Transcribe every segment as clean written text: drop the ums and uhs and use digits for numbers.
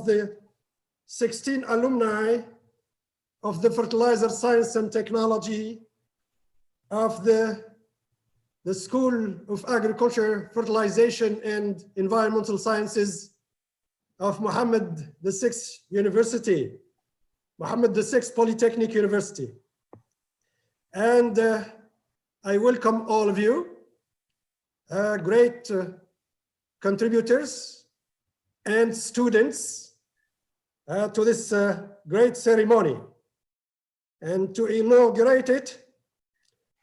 the 16 alumni of the Fertilizer Science and Technology of the School of Agriculture, Fertilization and Environmental Sciences of Mohamed VI University, Mohamed VI Polytechnic University. And I welcome all of you, great contributors and students to this great ceremony. And to inaugurate it,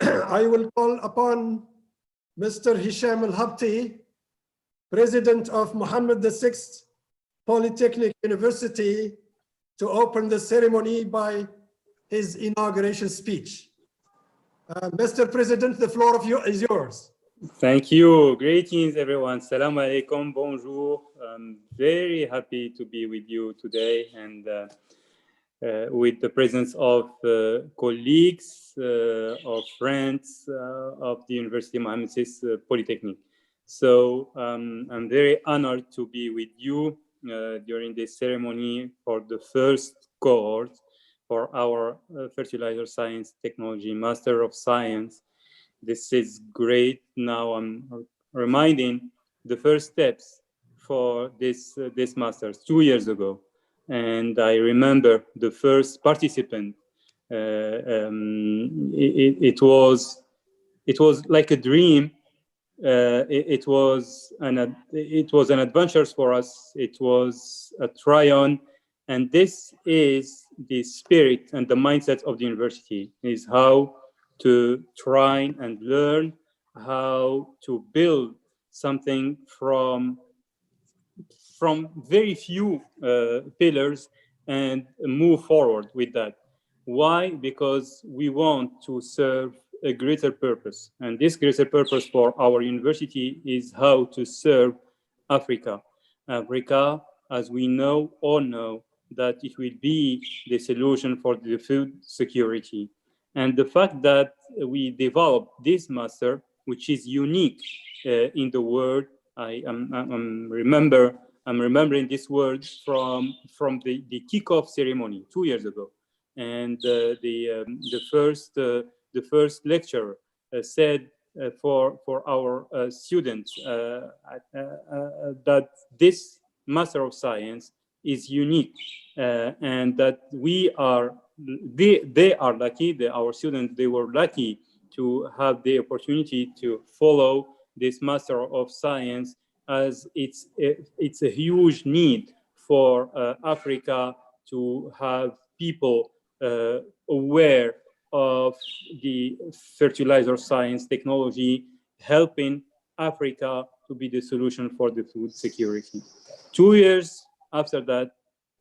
I will call upon Mr. Hisham Al-Habti, President of Mohamed VI Polytechnic University, to open the ceremony by his inauguration speech. Mr. President, the floor is yours. Thank you. Greetings, everyone. Assalamu alaikum. Bonjour. I'm very happy to be with you today and with the presence of colleagues, of friends of the University of Mohamed VI Polytechnic. So I'm very honored to be with you during this ceremony for the first cohort for our Fertilizer Science Technology Master of Science. This is great. Now I'm reminding the first steps for this master's 2 years ago. And I remember the first participant. It was like a dream. It was an adventure for us. It was a try-on, and this is the spirit and the mindset of the university, is how to try and learn how to build something from very few pillars and move forward with that. Why? Because we want to serve a greater purpose. And this greater purpose for our university is how to serve Africa. Africa, as we all know, that it will be the solution for the food security. And the fact that we developed this master, which is unique in the world, I'm remembering this word from the kickoff ceremony 2 years ago, and the first lecturer said for our students that this Master of Science is unique, and that they are lucky. Our students, they were lucky to have the opportunity to follow this Master of Science, as it's a huge need for Africa to have people aware of the fertilizer science technology, helping Africa to be the solution for the food security. 2 years after that,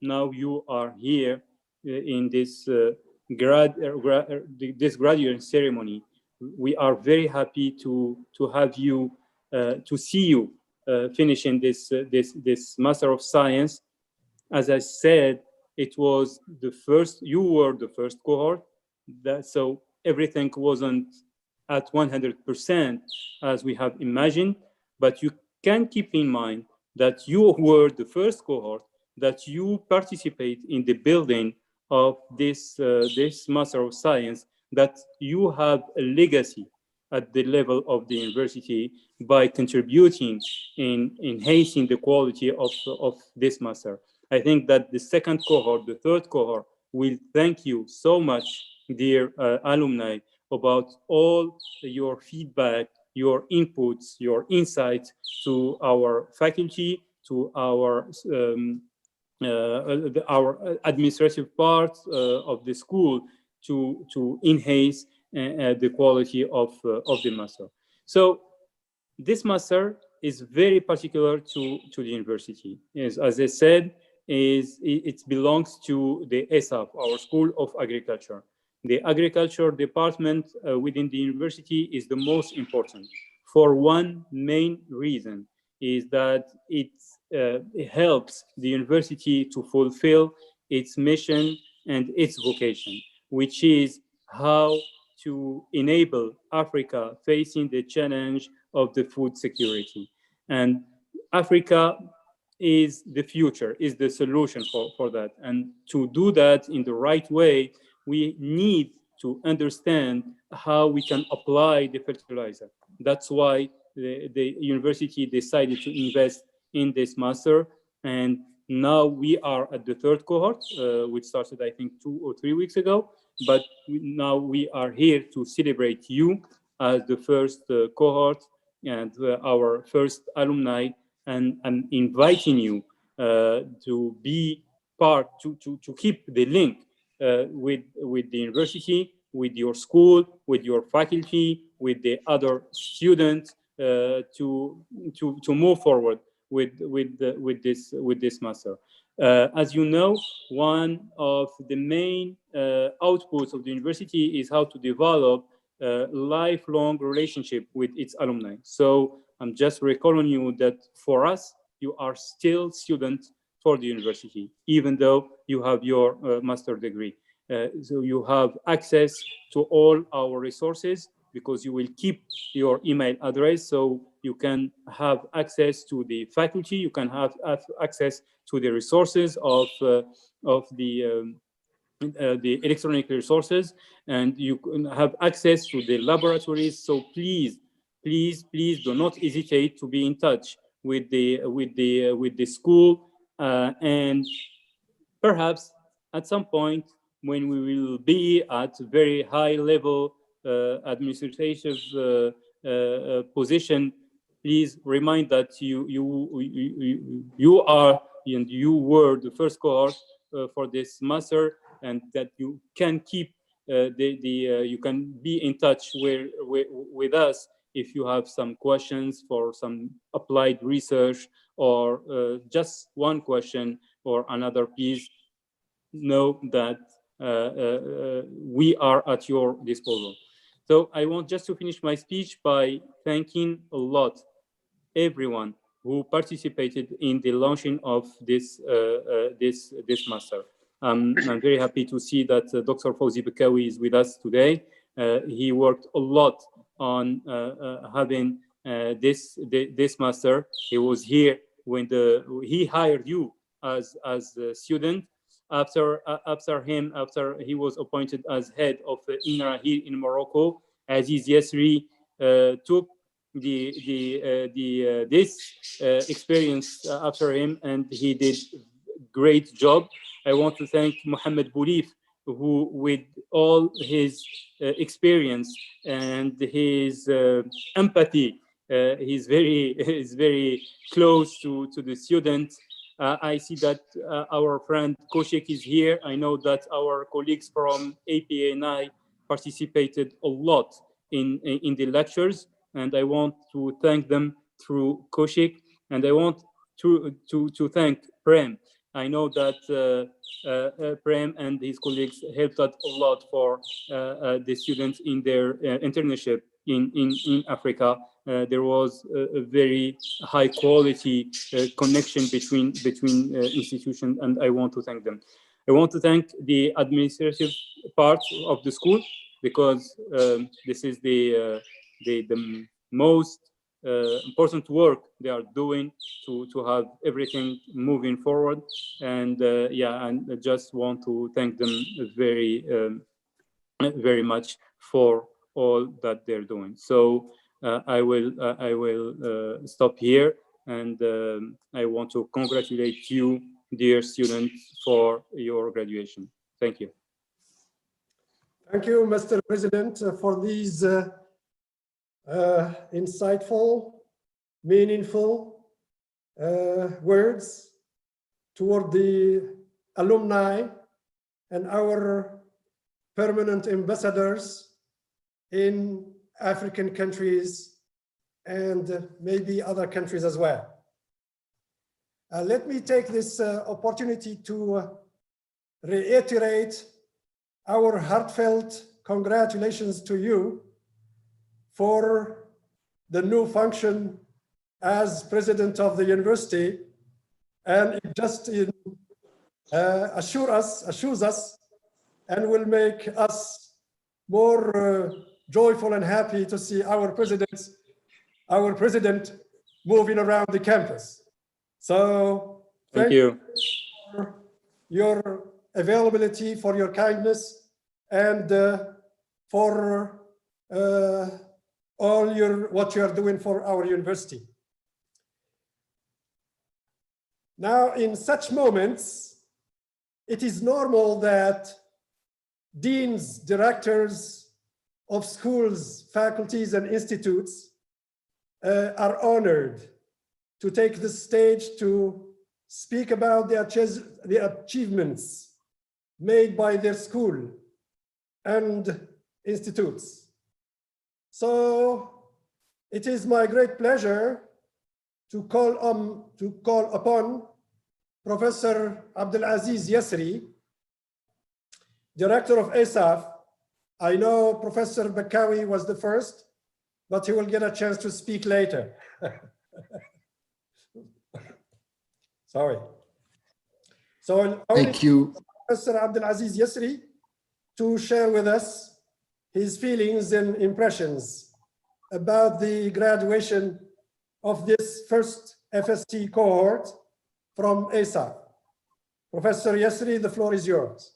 now you are here in this graduate ceremony. We are very happy to have you, to see you finishing this Master of Science. As I said, it was you were the first cohort, so everything wasn't at 100% as we have imagined, but you can keep in mind that you were the first cohort, that you participate in the building of this Master of Science, that you have a legacy at the level of the university by contributing in enhancing the quality of this master. I think that the second cohort, the third cohort, will thank you so much, dear alumni, about all your feedback, your inputs, your insights to our faculty, to our administrative part of the school, to enhance the quality of the master. So this master is very particular to the university. As I said, it belongs to the ESAFE, our School of Agriculture. The agriculture department within the university is the most important for one main reason, is that it helps the university to fulfill its mission and its vocation, which is how to enable Africa facing the challenge of the food security. And Africa is the future, is the solution for that. And to do that in the right way, we need to understand how we can apply the fertilizer. That's why the university decided to invest in this master. And now we are at the third cohort, which started, I think, 2 or 3 weeks ago. But now we are here to celebrate you as the first cohort and our first alumni, and I'm inviting you to be part, to keep the link with the university, with your school, with your faculty, with the other students to move forward with this master. As you know, one of the main outputs of the university is how to develop a lifelong relationship with its alumni. So I'm just recalling you that for us, you are still students for the university, even though you have your master degree. So you have access to all our resources because you will keep your email address, so you can have access to the faculty, you can have access to the resources of the electronic resources, and you can have access to the laboratories. So please do not hesitate to be in touch with the school, and perhaps at some point when we will be at very high level administrative position, please remind that you are and you were the first cohort for this master, and that you can keep you can be in touch with us if you have some questions for some applied research, or just one question or another piece. Know that we are at your disposal. So I want just to finish my speech by thanking a lot everyone who participated in the launching of this master. I'm very happy to see that Dr. Fawzi Bakari is with us today. He worked a lot on having this master. He was here when he hired you as a student. After he was appointed as head of INRA here in Morocco, Aziz Yasri took this experience after him, and he did great job. I want to thank Mohamed Boulif, who with all his experience and his empathy, he's very close to the students. I see that our friend Kaushik is here. I know that our colleagues from APNI participated a lot in the lectures, and I want to thank them through Kaushik. And I want to thank Prem. I know that Prem and his colleagues helped out a lot for the students in their internship in Africa. There was a very high quality connection between institutions, and I want to thank them. I want to thank the administrative part of the school, because this is the most important work they are doing to have everything moving forward. And yeah, and I just want to thank them very much for all that they're doing. So I will stop here, and I want to congratulate you, dear students, for your graduation. Thank you. Thank you, Mr. President, for these insightful, meaningful words toward the alumni and our permanent ambassadors in African countries and maybe other countries as well. Let me take this opportunity to reiterate our heartfelt congratulations to you for the new function as president of the university, and it just assures us and will make us more joyful and happy to see our president moving around the campus. So Thank you. For your availability, for your kindness, and for all what you are doing for our university. Now, in such moments, it is normal that deans, directors of schools, faculties, and institutes are honored to take the stage to speak about the achievements made by their school and institutes. So it is my great pleasure to call upon Professor Abdulaziz Yasri, Director of ESAFE. I know Professor Bakari was the first, but he will get a chance to speak later. Sorry. So thank you, Professor Abdulaziz Yasri, to share with us his feelings and impressions about the graduation of this first FST cohort from ESAFE. Professor Yasri, the floor is yours.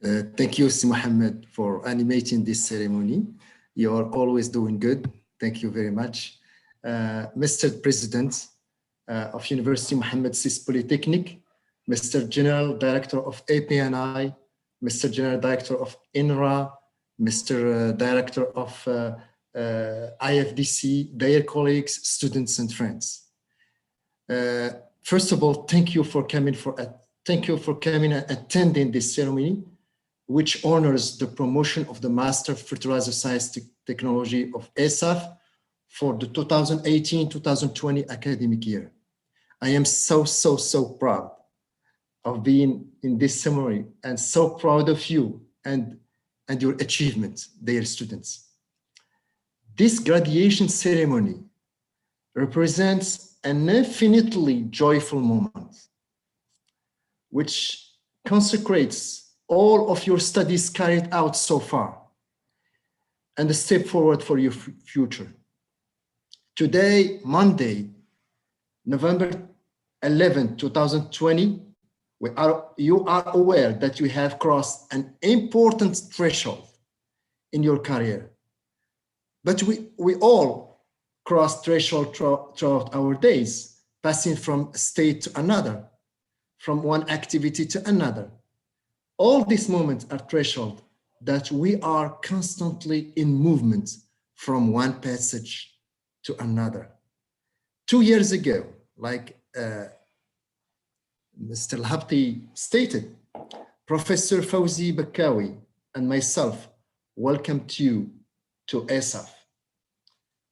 Thank you, Si Mohamed, for animating this ceremony. You are always doing good. Thank you very much. Mr. President of University Mohamed VI Polytechnic, Mr. General Director of APNI, Mr. General Director of INRA, Mr. Director of IFDC, dear colleagues, students, and friends. First of all, thank you for coming and attending this ceremony, which honors the promotion of the Master of Fertilizer Science and Technology of ESAFE for the 2018-2020 academic year. I am so proud of being in this ceremony and so proud of you and your achievements, dear students. This graduation ceremony represents an infinitely joyful moment, which consecrates all of your studies carried out so far and a step forward for your future. Today, Monday, November 11, 2020, you are aware that you have crossed an important threshold in your career. But we all cross thresholds throughout our days, passing from a state to another, from one activity to another. All these moments are thresholds that we are constantly in movement from one passage to another. 2 years ago, like Mr. Al-Habti stated, Professor Fawzi Bakari and myself welcomed you to ESAFE.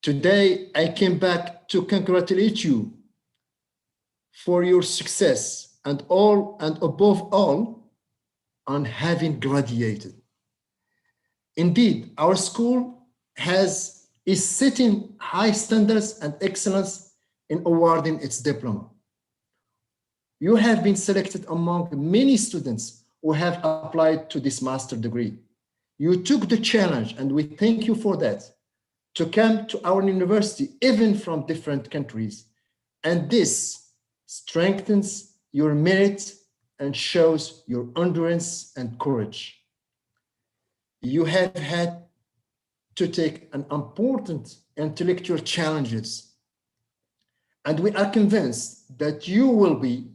Today, I came back to congratulate you for your success and above all, on having graduated. Indeed, our school is setting high standards and excellence in awarding its diploma. You have been selected among many students who have applied to this master degree. You took the challenge, and we thank you for that, to come to our university, even from different countries. And this strengthens your merit and shows your endurance and courage. You have had to take an important intellectual challenges, and we are convinced that you will be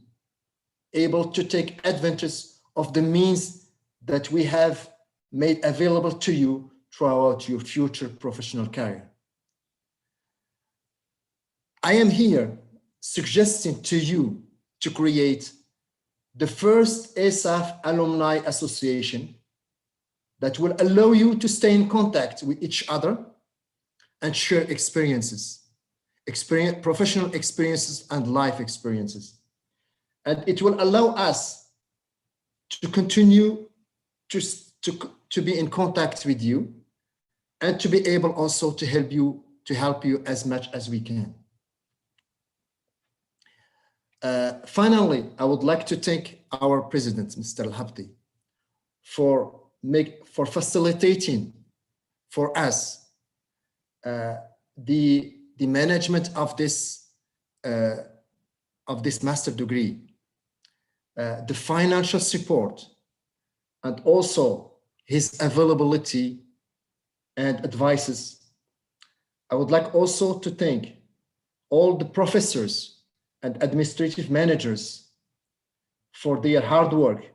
able to take advantage of the means that we have made available to you throughout your future professional career. I am here suggesting to you to create the first ESAFE Alumni Association that will allow you to stay in contact with each other and share professional experiences and life experiences. And it will allow us to continue to be in contact with you and to be able also to help you as much as we can. Finally, I would like to thank our president, Mr. Al-Habti, for facilitating for us the management of this of this master degree, the financial support, and also his availability and advices. I would like also to thank all the professors and administrative managers for their hard work.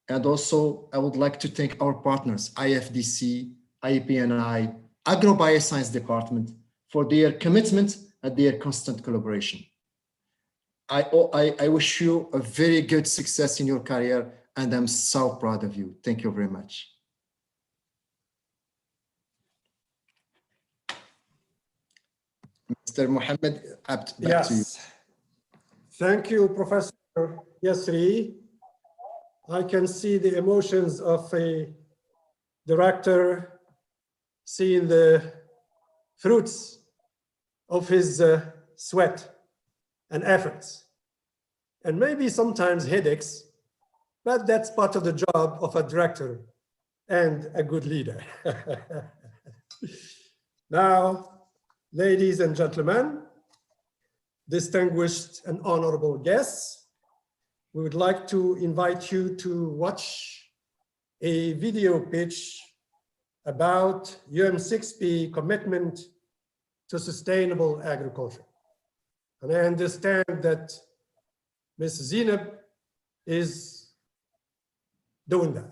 And also, I would like to thank our partners, IFDC, IEPNI, Agrobioscience Department, for their commitment and their constant collaboration. I wish you a very good success in your career, and I'm so proud of you. Thank you very much. Mr. Mohamed, back to you. Thank you, Professor Yasri. I can see the emotions of a director seeing the fruits of his sweat and efforts, and maybe sometimes headaches, but that's part of the job of a director and a good leader. Now, ladies and gentlemen, distinguished and honorable guests, we would like to invite you to watch a video pitch about UM6P commitment to sustainable agriculture. And I understand that Ms. Zainab is doing that.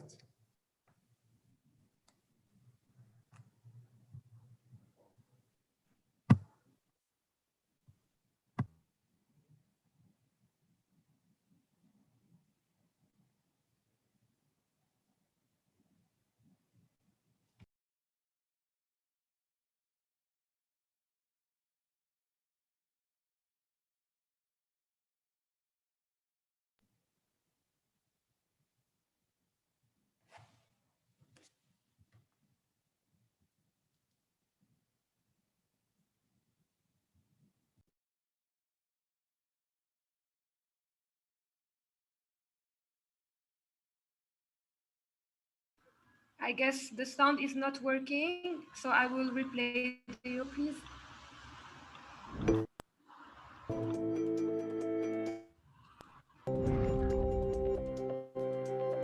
I guess the sound is not working, so I will replay the video, please.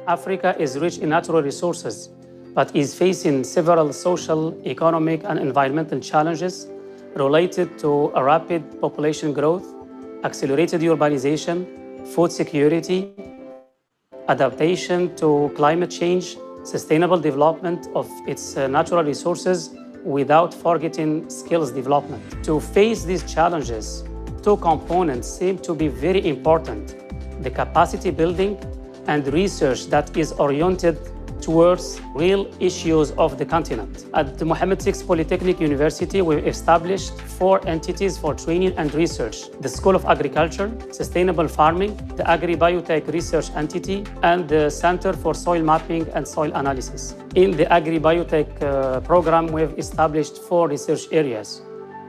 Africa is rich in natural resources, but is facing several social, economic, and environmental challenges related to a rapid population growth, accelerated urbanization, food security, adaptation to climate change, sustainable development of its natural resources without forgetting skills development. To face these challenges, two components seem to be very important: the capacity building and research that is oriented towards real issues of the continent. At the Mohamed VI Polytechnic University, we've established 4 entities for training and research: the School of Agriculture, Sustainable Farming, the Agri-Biotech Research Entity, and the Center for Soil Mapping and Soil Analysis. In the Agri-Biotech program, we've established 4 research areas: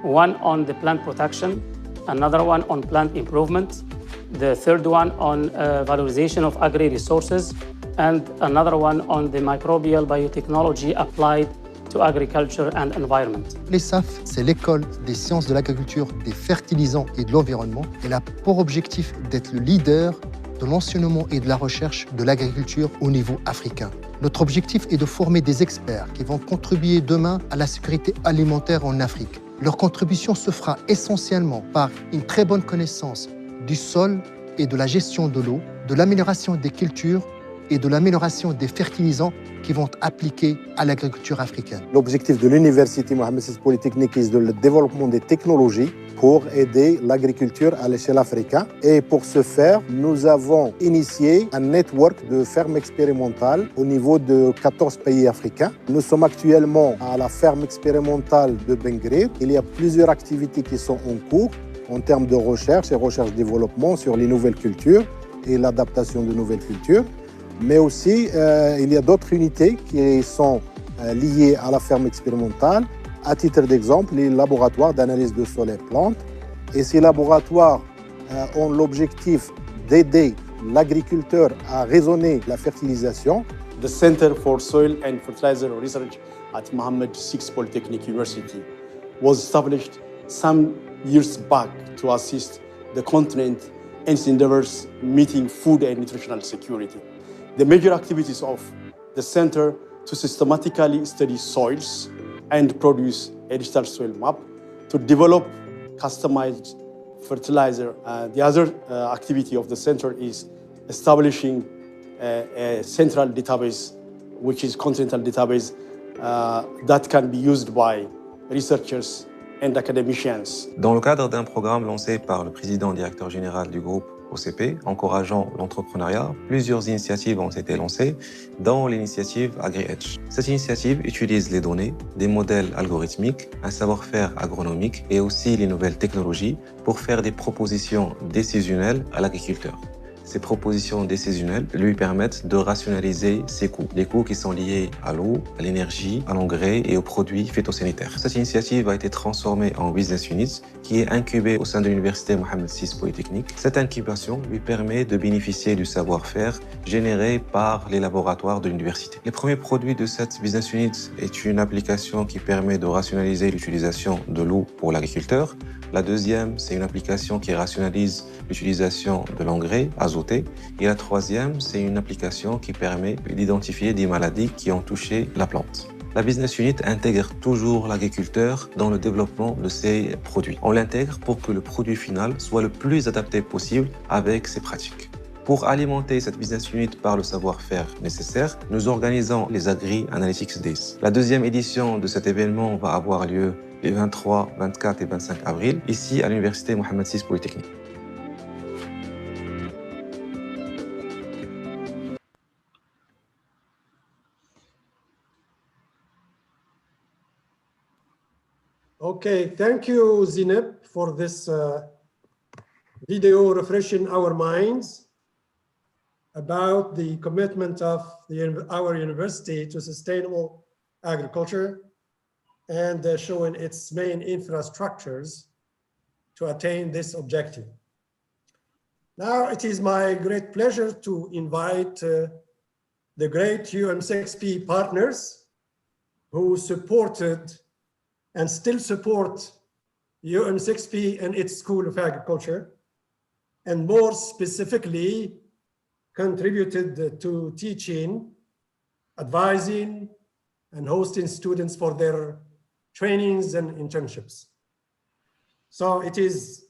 one on the plant protection, another one on plant improvement, the third one on valorization of agri-resources, and another one on the microbial biotechnology applied to agriculture and environment. L'ESAFE, c'est l'école des sciences de l'agriculture, des fertilisants et de l'environnement. Elle a pour objectif d'être le leader de l'enseignement et de la recherche de l'agriculture au niveau africain. Notre objectif est de former des experts qui vont contribuer demain à la sécurité alimentaire en Afrique. Leur contribution se fera essentiellement par une très bonne connaissance du sol et de la gestion de l'eau, de l'amélioration des cultures et de l'amélioration des fertilisants qui vont appliquer à l'agriculture africaine. L'objectif de l'Université Mohamed VI Polytechnic est le développement des technologies pour aider l'agriculture à l'échelle africaine. Et pour ce faire, nous avons initié un network de fermes expérimentales au niveau de 14 pays africains. Nous sommes actuellement à la ferme expérimentale de Bengrid. Il y a plusieurs activités qui sont en cours en termes de recherche et recherche-développement sur les nouvelles cultures et l'adaptation de nouvelles cultures. Mais aussi, il y a d'autres unités qui sont liées à la ferme expérimentale. À titre d'exemple, les laboratoires d'analyse de sol et plantes. Et ces laboratoires ont l'objectif d'aider l'agriculteur à raisonner la fertilisation. The Center for Soil and Fertilizer Research at Mohamed VI Polytechnic University was established some years back to assist the continent its endeavors meeting food and nutritional security. The major activities of the center to systematically study soils and produce a digital soil map, to develop customized fertilizer. The other activity of the center is establishing a central database, which is continental database, that can be used by researchers and academicians. Dans le cadre d'un programme lancé par le président directeur général du groupe OCP, encourageant l'entrepreneuriat, plusieurs initiatives ont été lancées, dont l'initiative AgriEdge. Cette initiative utilise les données, des modèles algorithmiques, un savoir-faire agronomique et aussi les nouvelles technologies pour faire des propositions décisionnelles à l'agriculteur. Ces propositions décisionnelles lui permettent de rationaliser ses coûts, les coûts qui sont liés à l'eau, à l'énergie, à l'engrais et aux produits phytosanitaires. Cette initiative a été transformée en business unit qui est incubée au sein de l'université Mohamed VI Polytechnic. Cette incubation lui permet de bénéficier du savoir-faire généré par les laboratoires de l'université. Les premiers produits de cette business unit est une application qui permet de rationaliser l'utilisation de l'eau pour l'agriculteur. La deuxième, c'est une application qui rationalise l'utilisation de l'engrais azoté. Et la troisième, c'est une application qui permet d'identifier des maladies qui ont touché la plante. La business unit intègre toujours l'agriculteur dans le développement de ses produits. On l'intègre pour que le produit final soit le plus adapté possible avec ses pratiques. Pour alimenter cette business unit par le savoir-faire nécessaire, nous organisons les Agri Analytics Days. La deuxième édition de cet événement va avoir lieu les 23, 24 et 25 avril, ici à l'université Mohamed VI Polytechnic. Okay, thank you, Zineb, for this video refreshing our minds about the commitment of our university to sustainable agriculture and showing its main infrastructures to attain this objective. Now it is my great pleasure to invite the great UM6P partners who supported and still support UM6P and its School of Agriculture, and more specifically contributed to teaching, advising, and hosting students for their trainings and internships. So it is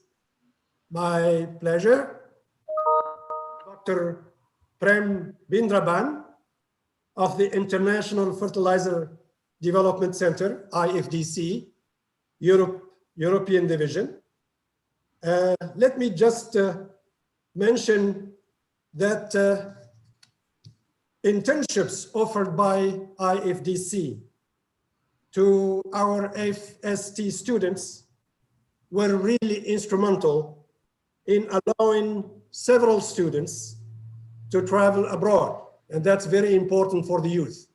my pleasure, Dr. Prem Bindraban of the International Fertilizer Development Center, IFDC, European Division. Let me just mention that internships offered by IFDC to our FST students were really instrumental in allowing several students to travel abroad. And that's very important for the youth,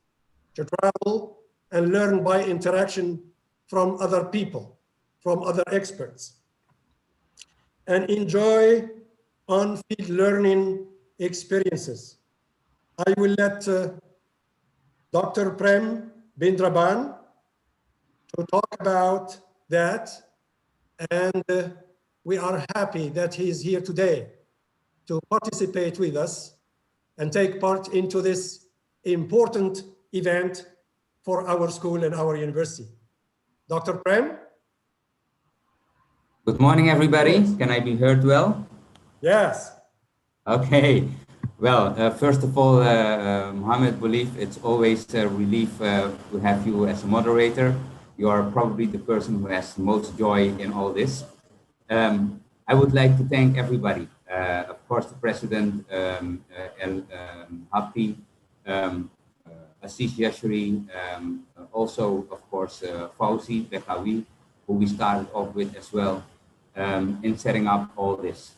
to travel and learn by interaction from other people, from other experts, and enjoy on-field learning experiences. I will let Dr. Prem Bindraban to talk about that, and we are happy that he is here today to participate with us and take part into this important event for our school and our university. Dr. Prem? Good morning, everybody. Can I be heard well? Yes. Okay. Well, first of all, Mohamed, it's always a relief to have you as a moderator. You are probably the person who has the most joy in all this. I would like to thank everybody. Of course, the President, Happy, Assis Yashri, also, of course, Fawzi, Bakari, who we started off with as well, in setting up all this.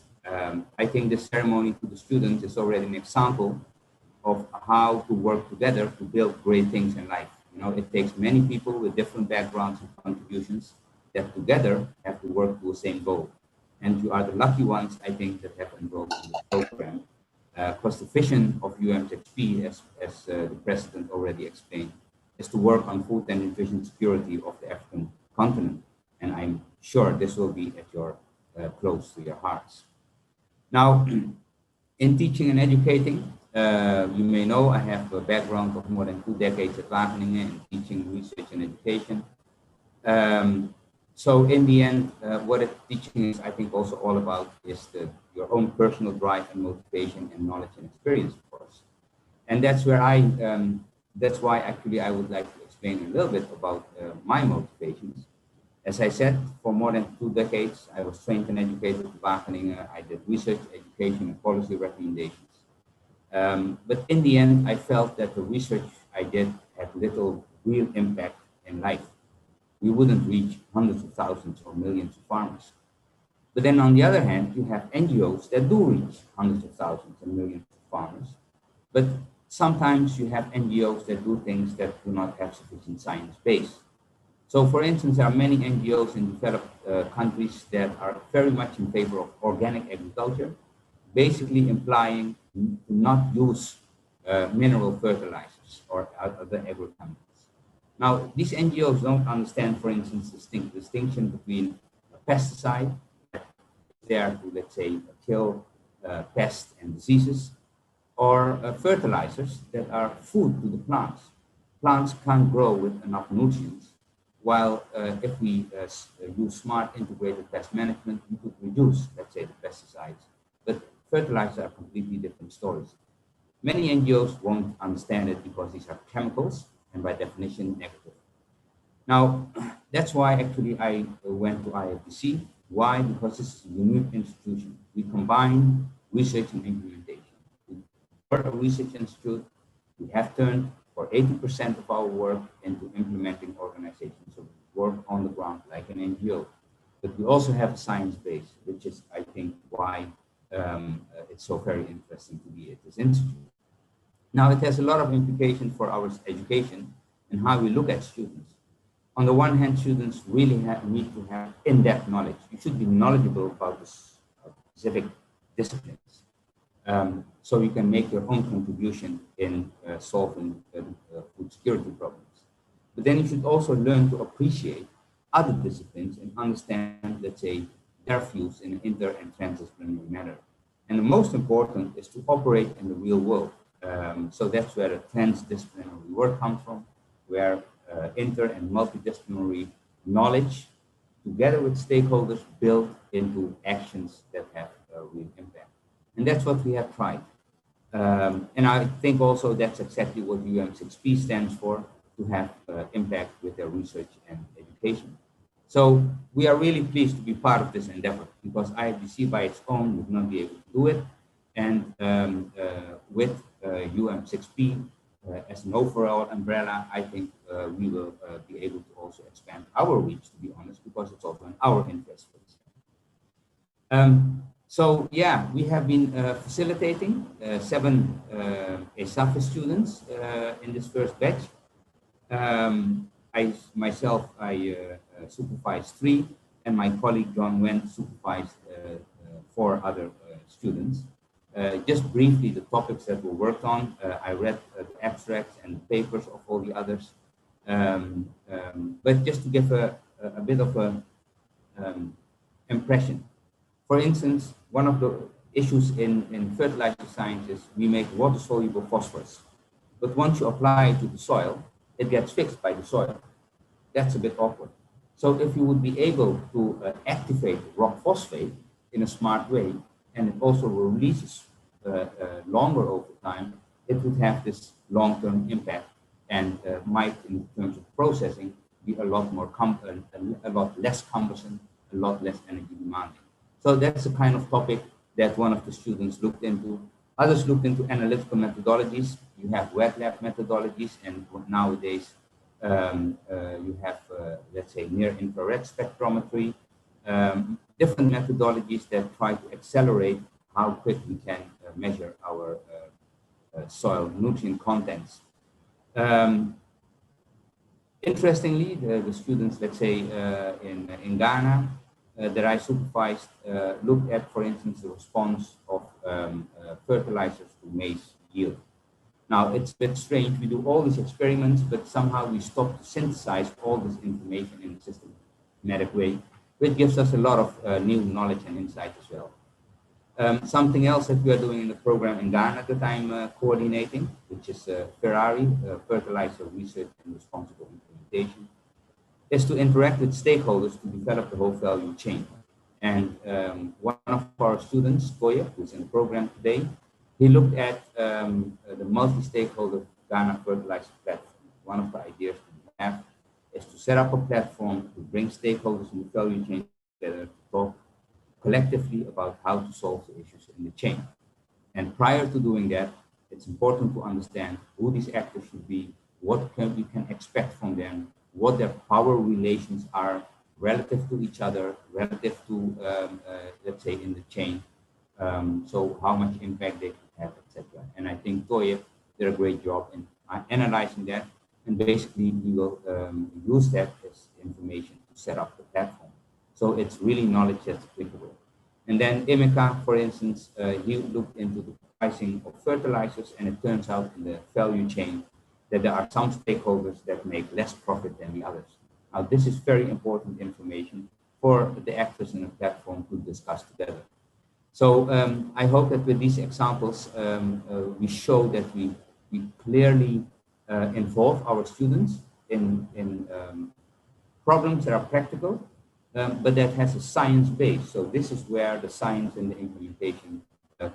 I think the ceremony to the students is already an example of how to work together to build great things in life. You know, it takes many people with different backgrounds and contributions that together have to work to the same goal. And you are the lucky ones, I think, that have enrolled in the program. Because the vision of UM6P, as the President already explained, is to work on food and nutrition security of the African continent. And I'm sure this will be at your close to your hearts. Now, in teaching and educating, you may know I have a background of more than 2 decades at Wageningen in teaching, research, and education. So in the end, what teaching is, I think, also all about is your own personal drive and motivation and knowledge and experience, of course. And that's where that's why actually I would like to explain a little bit about my motivations. As I said, for more than 2 decades, I was trained and educated at Wageningen. I did research, education, and policy recommendations. But in the end, I felt that the research I did had little real impact in life. We wouldn't reach hundreds of thousands or millions of farmers. But then on the other hand, you have NGOs that do reach hundreds of thousands and millions of farmers. But sometimes you have NGOs that do things that do not have sufficient science base. So for instance, there are many NGOs in developed countries that are very much in favor of organic agriculture, basically implying to not use mineral fertilizers or other agrochemicals. Now, these NGOs don't understand, for instance, the distinction between a pesticide that is there to, let's say, kill pests and diseases, or fertilizers that are food to the plants. Plants can't grow with enough nutrients, while if we use smart integrated pest management, we could reduce, let's say, the pesticides. But fertilizers are completely different stories. Many NGOs won't understand it because these are chemicals and by definition negative. Now, that's why actually I went to IFDC. Why? Because this is a unique institution. We combine research and implementation. We're a research institute. We have turned for 80% of our work into implementing organizations. So we work on the ground like an NGO. But we also have a science base, which is, I think, why it's so very interesting to be at this institute. Now, it has a lot of implications for our education and how we look at students. On the one hand, students really need to have in-depth knowledge. You should be knowledgeable about this specific disciplines. So you can make your own contribution in solving food security problems. But then you should also learn to appreciate other disciplines and understand, let's say, their views in an inter and transdisciplinary manner. And the most important is to operate in the real world. So that's where the transdisciplinary work comes from, where inter and multidisciplinary knowledge, together with stakeholders, build into actions that have a real impact. And that's what we have tried. And I think also that's exactly what UM6P stands for, to have impact with their research and education. So we are really pleased to be part of this endeavor, because IFDC by its own would not be able to do it. And with UM6P as an overall umbrella, I think we will be able to also expand our reach, to be honest, because it's also in our interest. So yeah, we have been facilitating 7 ESAFE students in this first batch. I supervised 3, and my colleague John Wendt supervised 4 other students. Just briefly, the topics that were worked on, I read the abstracts and the papers of all the others. But just to give a bit of an impression. For instance, one of the issues in fertilizer science is we make water-soluble phosphorus. But once you apply it to the soil, it gets fixed by the soil. That's a bit awkward. So if you would be able to activate rock phosphate in a smart way, and it also releases longer over time, it would have this long-term impact and might, in terms of processing, be a lot less cumbersome, a lot less energy demanding. So that's the kind of topic that one of the students looked into. Others looked into analytical methodologies. You have wet lab methodologies, and nowadays you have, let's say, near-infrared spectrometry, different methodologies that try to accelerate how quick we can measure our soil nutrient contents. Interestingly, the students, let's say, in Ghana, that I supervised, looked at, for instance, the response of fertilizers to maize yield. Now, it's a bit strange. We do all these experiments, but somehow we stop to synthesize all this information in a systematic way, which gives us a lot of new knowledge and insight as well. Something else that we are doing in the program in Ghana that I'm coordinating, which is Ferrari, Fertilizer Research and Responsible Implementation, is to interact with stakeholders to develop the whole value chain. And one of our students, Koya, who's in the program today, he looked at the multi-stakeholder Ghana fertilizer platform. One of the ideas we have is to set up a platform to bring stakeholders in the value chain together to talk collectively about how to solve the issues in the chain. And prior to doing that, it's important to understand who these actors should be, what we can expect from them, what their power relations are relative to each other, relative to, let's say, in the chain, so how much impact they can have, etc. And I think Toye did a great job in analyzing that, and basically we will use that as information to set up the platform. So it's really knowledge that's applicable. And then Nyemika, for instance, he looked into the pricing of fertilizers, and it turns out in the value chain that there are some stakeholders that make less profit than the others. Now, this is very important information for the actors in the platform to discuss together. So I hope that with these examples, we show that we clearly involve our students in problems that are practical, but that has a science base. So this is where the science and the implementation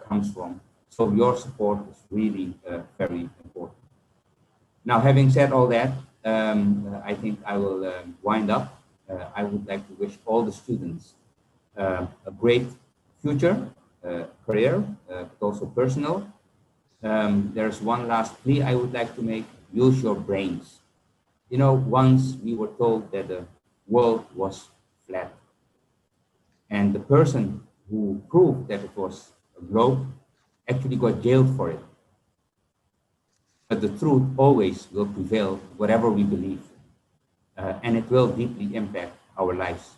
comes from. So your support is really very important. Now, having said all that, I think I will wind up. I would like to wish all the students a great future, career, but also personal. There's one last plea I would like to make: use your brains. You know, once we were told that the world was flat, and the person who proved that it was a globe actually got jailed for it. But the truth always will prevail, whatever we believe, and it will deeply impact our lives.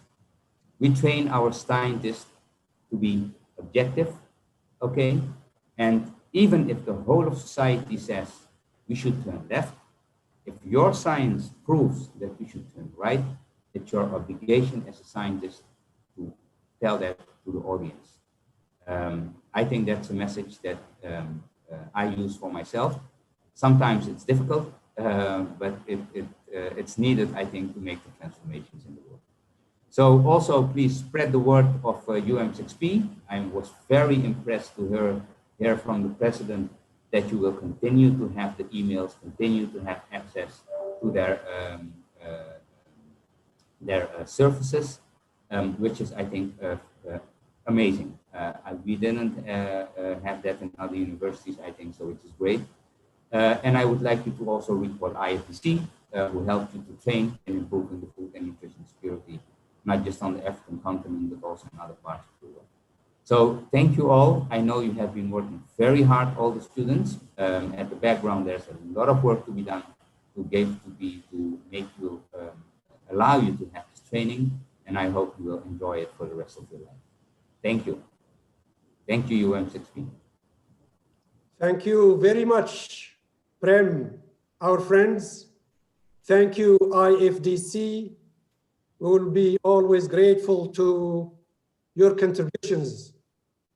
We train our scientists to be objective, okay? And even if the whole of society says we should turn left, if your science proves that we should turn right, it's your obligation as a scientist to tell that to the audience. I think that's a message that I use for myself. Sometimes it's difficult, but it's needed, I think, to make the transformations in the world. So also, please spread the word of UM6P. I was very impressed to hear from the president that you will continue to have the emails, continue to have access to their services, which is, I think, amazing. We didn't have that in other universities, I think, so which is great. And I would like you to also report IFDC, who helped you to train and improve in the food and nutrition security, not just on the African continent, but also in other parts of the world. So thank you all. I know you have been working very hard, all the students. At the background, there's a lot of work to be done to make you, allow you to have this training, and I hope you will enjoy it for the rest of your life. Thank you. Thank you, UM6P. Thank you very much, Prem, our friends. Thank you, IFDC. We will be always grateful to your contributions,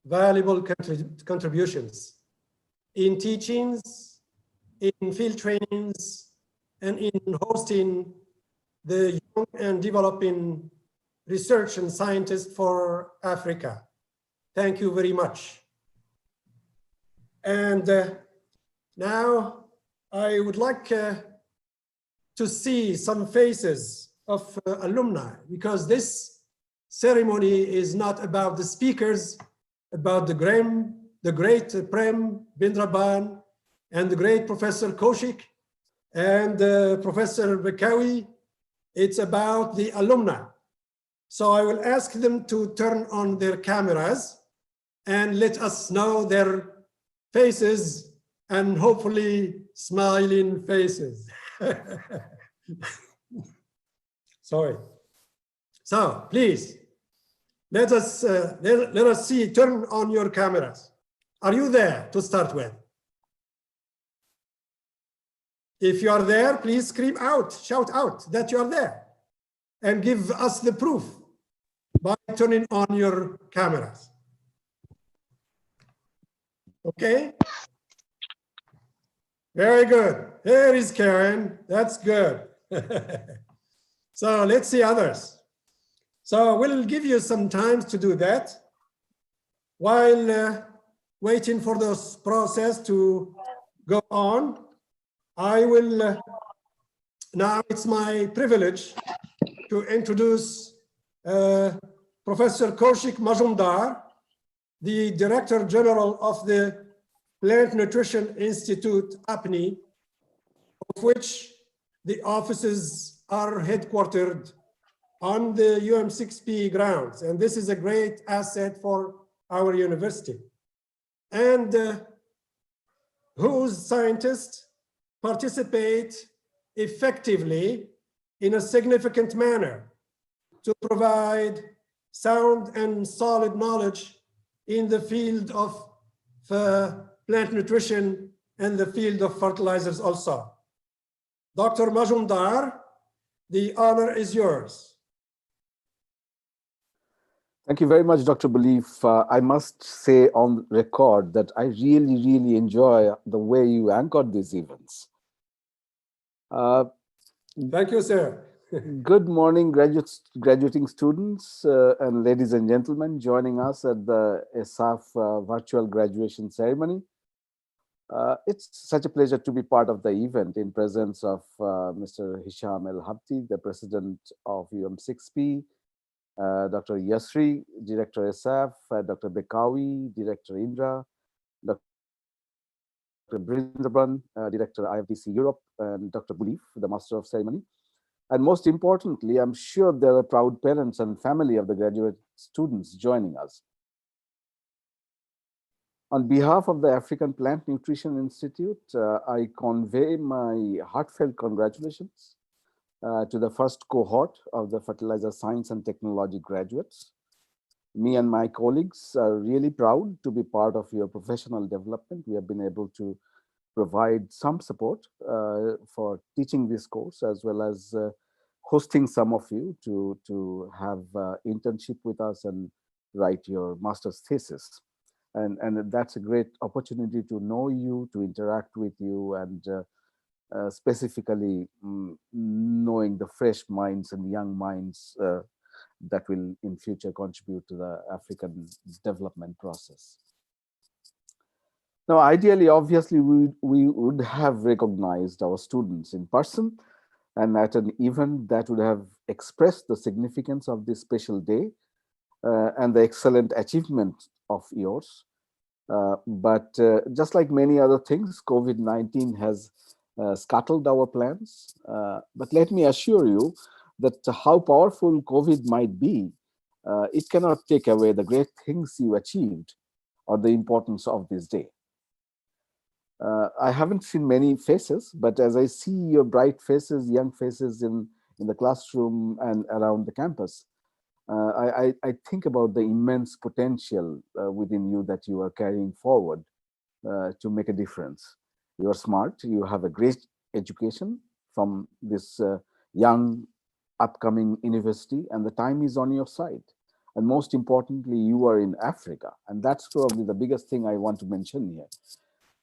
valuable contributions in teachings, in field trainings, and in hosting the young and developing research and scientists for Africa. Thank you very much. And now I would like to see some faces of alumni, because this ceremony is not about the speakers, about the great Prem Bindraban and the great Professor Kaushik and Professor Bakari. It's about the alumni. So I will ask them to turn on their cameras and let us know their faces, and hopefully smiling faces. Sorry. So please, let us see, turn on your cameras. Are you there to start with? If you are there, please scream out, shout out that you are there, and give us the proof by turning on your cameras. Okay. Very good. Here is Karen. That's good. So let's see others. So we'll give you some time to do that while waiting for this process to go on. I will, now it's my privilege to introduce Professor Kaushik Majumdar, the Director General of the Plant Nutrition Institute, APNI, of which the offices are headquartered on the UM6P grounds. And this is a great asset for our university. And whose scientists participate effectively in a significant manner to provide sound and solid knowledge in the field of plant nutrition and the field of fertilizers also. Dr. Majumdar, the honor is yours. Thank you very much, Dr. Belief. I must say on record that I really enjoy the way you anchored these events. Thank you, sir. Good morning, graduating students and ladies and gentlemen joining us at the ESAFE virtual graduation ceremony. It's such a pleasure to be part of the event in presence of Mr. Hisham El Habti, the president of UM6P, Dr. Yasri, Director ESAFE, Dr. Bakari, Director Indra, Dr. Brindaban, Director IFDC Europe, and Dr. Belief, the Master of Ceremony. And most importantly, I'm sure there are proud parents and family of the graduate students joining us. On behalf of the African Plant Nutrition Institute, I convey my heartfelt congratulations to the first cohort of the Fertilizer Science and Technology graduates. Me and my colleagues are really proud to be part of your professional development. We have been able to provide some support for teaching this course, as well as hosting some of you to have internship with us and write your master's thesis. And that's a great opportunity to know you, to interact with you, and specifically knowing the fresh minds and young minds that will in future contribute to the African development process. Now, ideally, obviously, we would have recognized our students in person and at an event that would have expressed the significance of this special day and the excellent achievement of yours. But just like many other things, COVID-19 has scuttled our plans. But let me assure you that how powerful COVID might be, it cannot take away the great things you achieved or the importance of this day. I haven't seen many faces, but as I see your bright faces, young faces in the classroom and around the campus, I think about the immense potential within you that you are carrying forward to make a difference. You are smart, you have a great education from this young upcoming university, and the time is on your side. And most importantly, you are in Africa, and that's probably the biggest thing I want to mention here.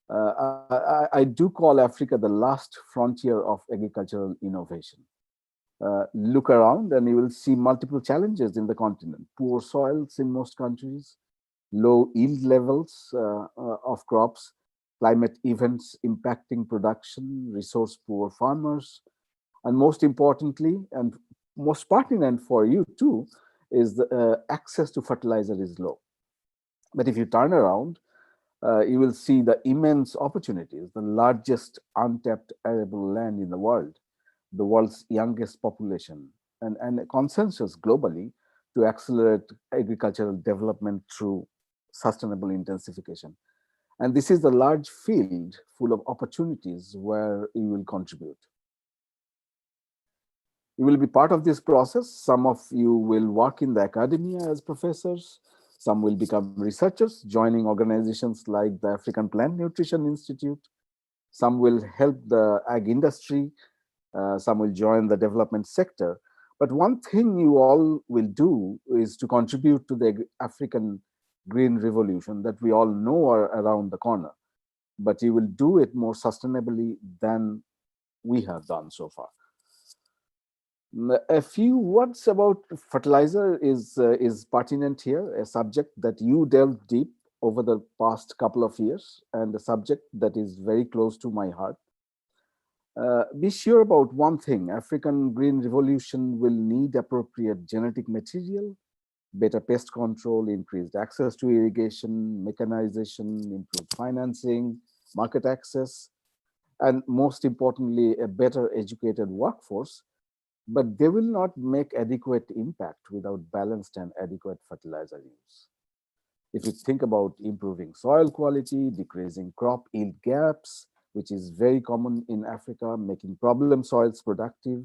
I do call Africa the last frontier of agricultural innovation. Look around and you will see multiple challenges in the continent. Poor soils in most countries, low yield levels of crops, climate events impacting production, resource poor farmers, and most importantly, and most pertinent for you too, is the access to fertilizer is low. But if you turn around, you will see the immense opportunities, the largest untapped arable land in the world's youngest population, and a consensus globally to accelerate agricultural development through sustainable intensification. And this is a large field full of opportunities where you will contribute. You will be part of this process. Some of you will work in the academia as professors. Some will become researchers, joining organizations like the African Plant Nutrition Institute. Some will help the ag industry. Some will join the development sector. But one thing you all will do is to contribute to the African green revolution that we all know are around the corner, but he will do it more sustainably than we have done so far. A few words about fertilizer is pertinent here, a subject that you delved deep over the past couple of years, and a subject that is very close to my heart. Be sure about one thing: African green revolution will need appropriate genetic material, better pest control, increased access to irrigation, mechanization, improved financing, market access, and most importantly, a better educated workforce. But they will not make adequate impact without balanced and adequate fertilizer use. If you think about improving soil quality, decreasing crop yield gaps, which is very common in Africa, making problem soils productive,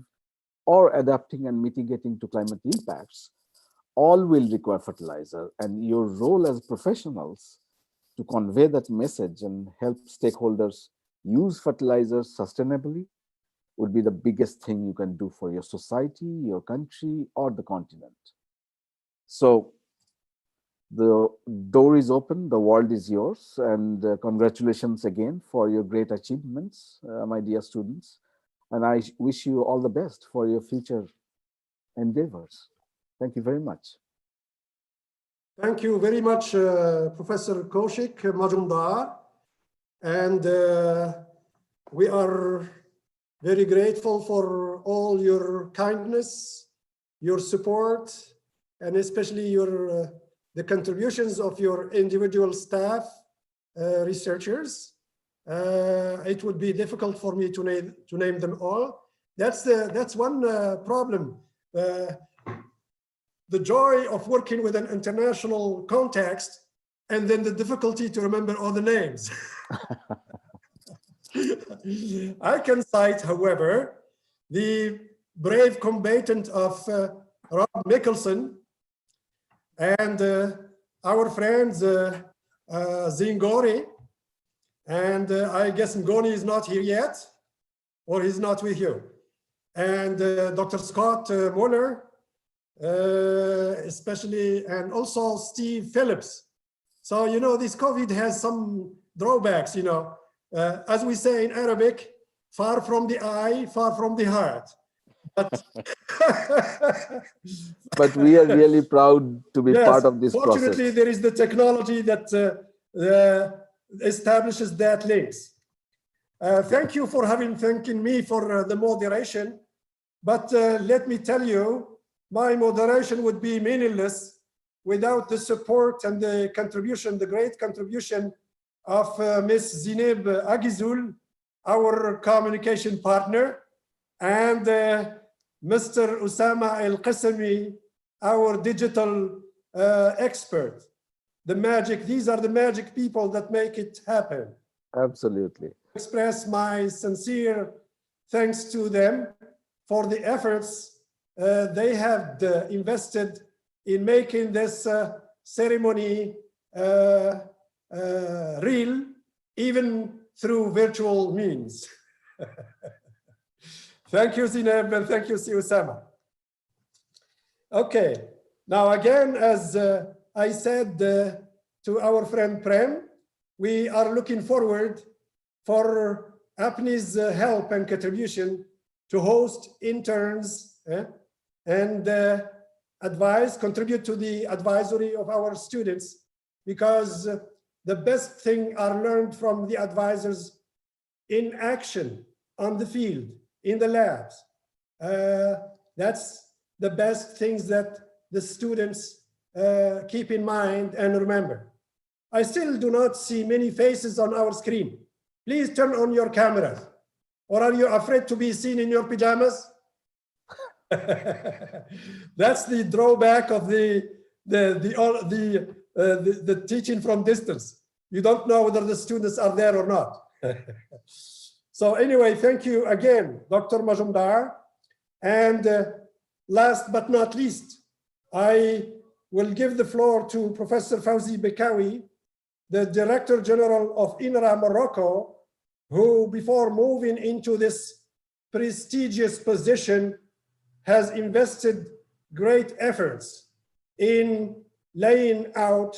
or adapting and mitigating to climate impacts, all will require fertilizer. And your role as professionals to convey that message and help stakeholders use fertilizers sustainably would be the biggest thing you can do for your society, your country, or the continent. So the door is open, the world is yours, and congratulations again for your great achievements, my dear students. And I wish you all the best for your future endeavors. Thank you very much. Thank you very much, Professor Kaushik Majumdar. And we are very grateful for all your kindness, your support, and especially your the contributions of your individual staff, researchers. It would be difficult for me to name them all. That's one problem. The joy of working with an international context, and then the difficulty to remember all the names. I can cite, however, the brave combatant of Rob Mickelson and our friends Zingori, and I guess Ngoni is not here yet, or he's not with you, and Dr. Scott Muller, especially, and also Steve Phillips. So, you know, this COVID has some drawbacks, you know. As we say in Arabic, far from the eye, far from the heart. But, but we are really proud to be part of this process. Fortunately, there is the technology that establishes that links. Thank you for thanking me for the moderation. But let me tell you, my moderation would be meaningless without the support and the contribution, the great contribution of Ms. Zineb Agizul, our communication partner, and Mr. Usama El-Qasemi, our digital expert. These are the magic people that make it happen. Absolutely. Express my sincere thanks to them for the efforts they have invested in making this ceremony real, even through virtual means. Thank you, Zineb, and thank you, Usama. Okay, now again, as I said to our friend Prem, we are looking forward for APNI's help and contribution to host interns and contribute to the advisory of our students, because the best thing are learned from the advisors in action, on the field, in the labs. That's the best things that the students keep in mind and remember. I still do not see many faces on our screen. Please turn on your cameras. Or are you afraid to be seen in your pajamas? That's the drawback of the teaching from distance. You don't know whether the students are there or not. So anyway, thank you again, Dr. Majumdar. And last but not least, I will give the floor to Professor Fawzi Bekawi, the Director General of INRA Morocco, who before moving into this prestigious position has invested great efforts in laying out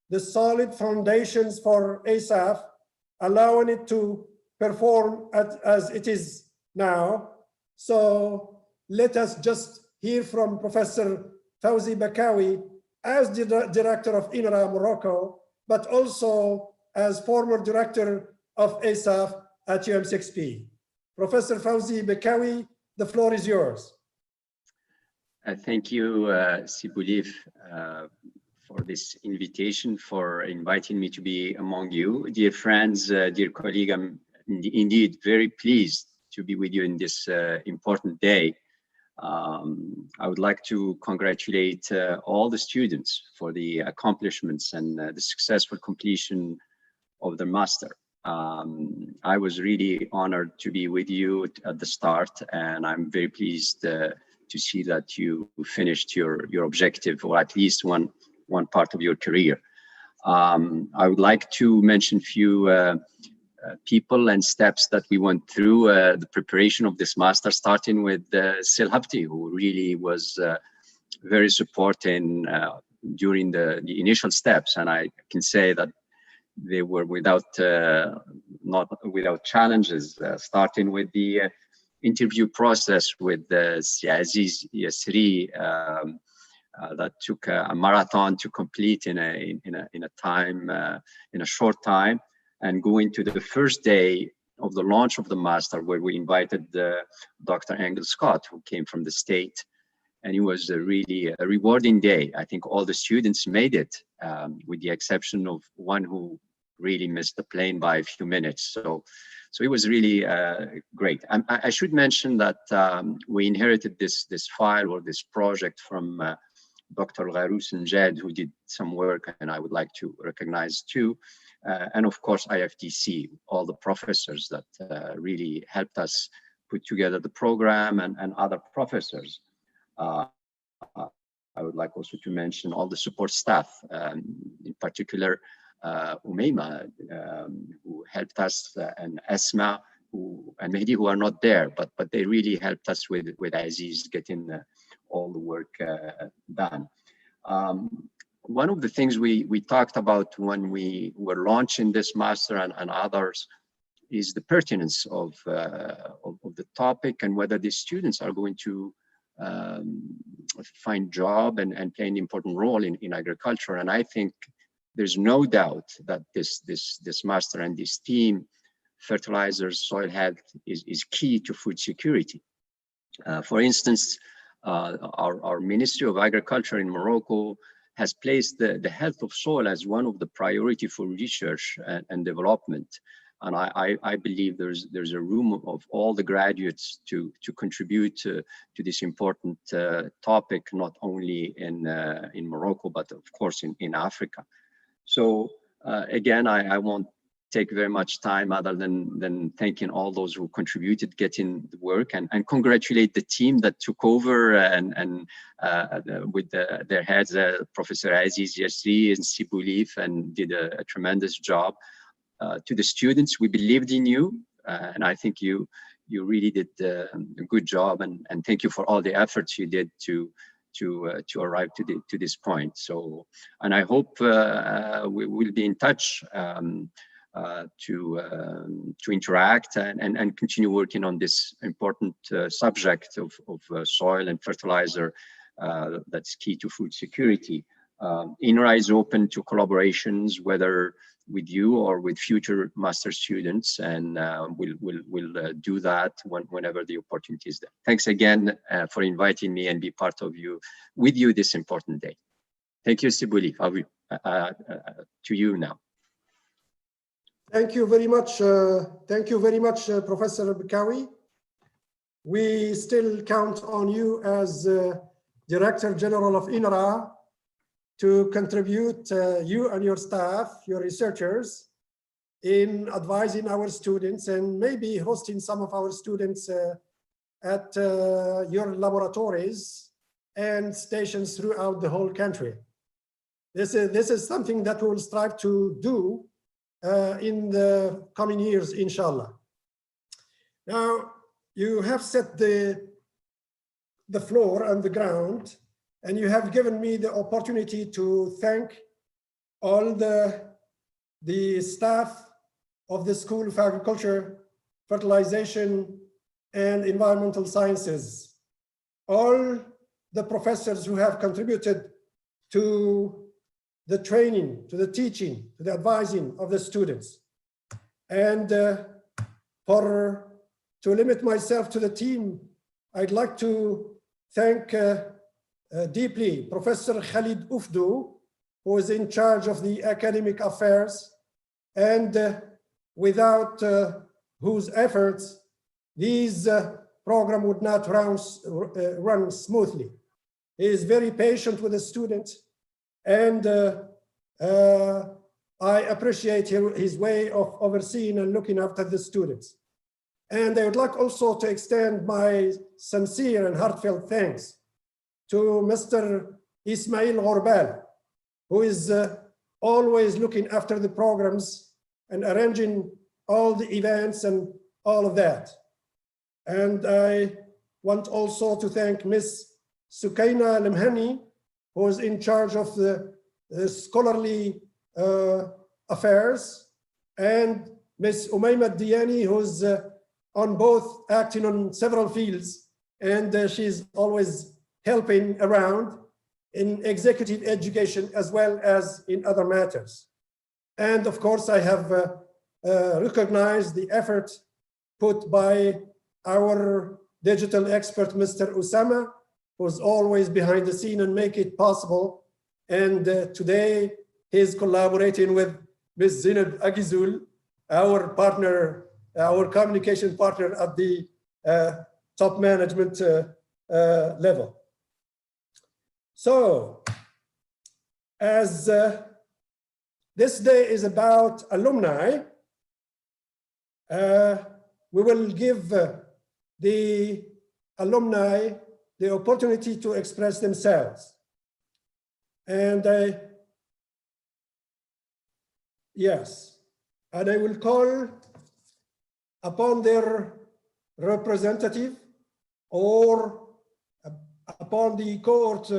the solid foundations for ESAFE, allowing it to perform as it is now. So let us just hear from Professor Fawzi Bakari as the director of INRA Morocco, but also as former director of ESAFE at UM6P. Professor Fawzi Bakari, the floor is yours. Thank you, Sibulif, for this invitation, for inviting me to be among you. Dear friends, dear colleague, I'm indeed very pleased to be with you in this important day. I would like to congratulate all the students for the accomplishments and the successful completion of the master. I was really honored to be with you at the start, and I'm very pleased to see that you finished your objective, or at least one part of your career. I would like to mention a few people and steps that we went through the preparation of this master, starting with Silhabti, who really was very supporting during the initial steps. And I can say that they were not without challenges, starting with the interview process with Aziz Yasri, that took a marathon to complete in a short time, and going to the first day of the launch of the master, where we invited Dr. Engel Scott, who came from the state, and it was really a rewarding day. I think all the students made it, with the exception of one who really missed the plane by a few minutes. So it was really great. I should mention that we inherited this file or this project from Dr. Gharous Njed, who did some work, and I would like to recognize too. And of course, IFDC, all the professors that really helped us put together the program, and other professors. I would like also to mention all the support staff, in particular, Umayma, who helped us, and Esma, and Mehdi, who are not there, but they really helped us with Aziz getting all the work done. One of the things we talked about when we were launching this master and others is the pertinence of the topic, and whether the students are going to find job and play an important role in agriculture. And I think there's no doubt that this master and this team, fertilizers, soil health, is key to food security. For instance, our Ministry of Agriculture in Morocco has placed the health of soil as one of the priority for research and development. And I believe there's a room of all the graduates to contribute to this important topic, not only in Morocco, but of course in Africa. So again, I won't take very much time other than thanking all those who contributed getting the work, and congratulate the team that took over and with their heads, Professor Aziz Yasri and Sibulif, and did a tremendous job. To the students, we believed in you, and I think you really did a good job, and thank you for all the efforts you did to arrive to this point. So, and I hope we will be in touch to interact and continue working on this important subject of soil and fertilizer that's key to food security. INRA is open to collaborations, whether with you or with future master students, and we'll do that whenever the opportunity is there. Thanks again for inviting me and be part of with you this important day. Thank you, Sibuli. To you now. Thank you very much. Thank you very much, Professor Bakari. We still count on you as Director General of INRA to contribute, you and your staff, your researchers, in advising our students and maybe hosting some of our students at your laboratories and stations throughout the whole country. This is something that we will strive to do in the coming years, inshallah. Now, you have set the floor and the ground, and you have given me the opportunity to thank all the staff of the School of Agriculture, Fertilization and Environmental Sciences, all the professors who have contributed to the training, to the teaching, to the advising of the students. And to limit myself to the team, I'd like to thank deeply Professor Khalid Ufdu, who is in charge of the academic affairs, and without whose efforts these program would not run smoothly. He is very patient with the students, and I appreciate his way of overseeing and looking after the students. And I would like also to extend my sincere and heartfelt thanks to Mr. Ismail Ghorbal, who is always looking after the programs and arranging all the events and all of that. And I want also to thank Ms. Sukaina Lemhani, who is in charge of the scholarly affairs, and Ms. Umayma Diani, who's on both, acting on several fields, and she's always helping around in executive education as well as in other matters. And of course, I have recognized the effort put by our digital expert, Mr. Usama, who's always behind the scene and make it possible. And today he's collaborating with Ms. Zineb Agizul, our partner, our communication partner at the top management level. So, as this day is about alumni, we will give the alumni the opportunity to express themselves. And yes, and I will call upon their representative or upon the cohort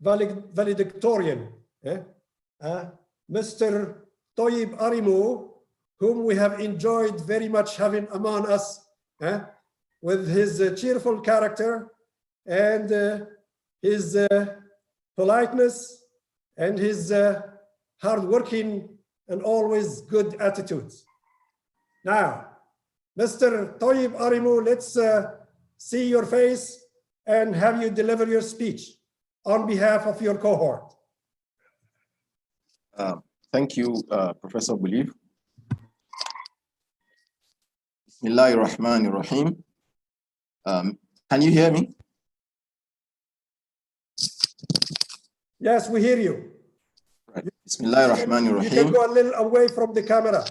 valedictorian, Mr. Toyib Arimu, whom we have enjoyed very much having among us, with his cheerful character and his politeness and his hardworking and always good attitudes. Now, Mr. Toyib Arimu, let's see your face and have you deliver your speech on behalf of your cohort. Thank you, Professor Bouliv. Bismillahirrahmanirrahim. Can you hear me? Yes, we hear you. Right. Bismillahirrahmanirrahim. You can go a little away from the camera.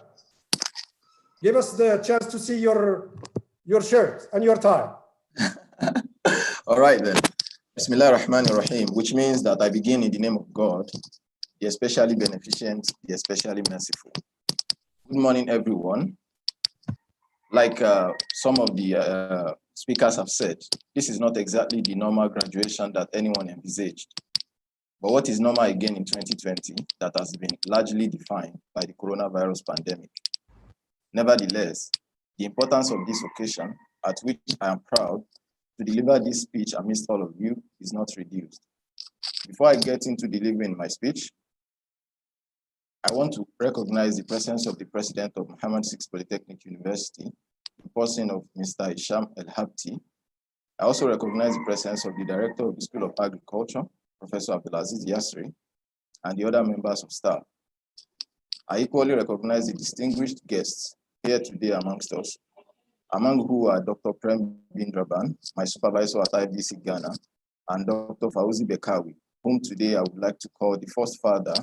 Give us the chance to see your shirt and your tie. All right then. Bismillahirrahmanirrahim, which means that I begin in the name of God, the especially beneficent, the especially merciful. Good morning, everyone. Like some of the speakers have said, this is not exactly the normal graduation that anyone envisaged. But what is normal again in 2020 that has been largely defined by the coronavirus pandemic? Nevertheless, the importance of this occasion, at which I am proud to deliver this speech amidst all of you, is not reduced. Before I get into delivering my speech, I want to recognize the presence of the president of Mohamed VI Polytechnic University, the person of Mr. Hisham El-Habti. I also recognize the presence of the director of the School of Agriculture, Professor Abdulaziz Yasri, and the other members of staff. I equally recognize the distinguished guests here today amongst us, among who are Dr. Prem Bindraban, my supervisor at IBC Ghana, and Dr. Fawzi Bakari, whom today I would like to call the first father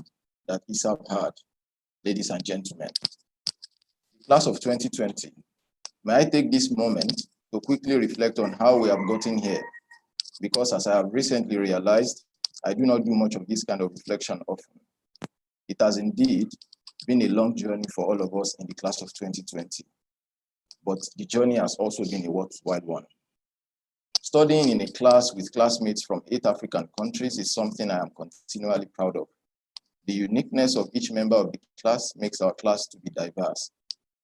that ESAFE had. Ladies and gentlemen, the class of 2020, may I take this moment to quickly reflect on how we have gotten here, because as I have recently realized, I do not do much of this kind of reflection often. It has indeed been a long journey for all of us in the class of 2020, but the journey has also been a worthwhile one. Studying in a class with classmates from 8 African countries is something I am continually proud of. The uniqueness of each member of the class makes our class to be diverse.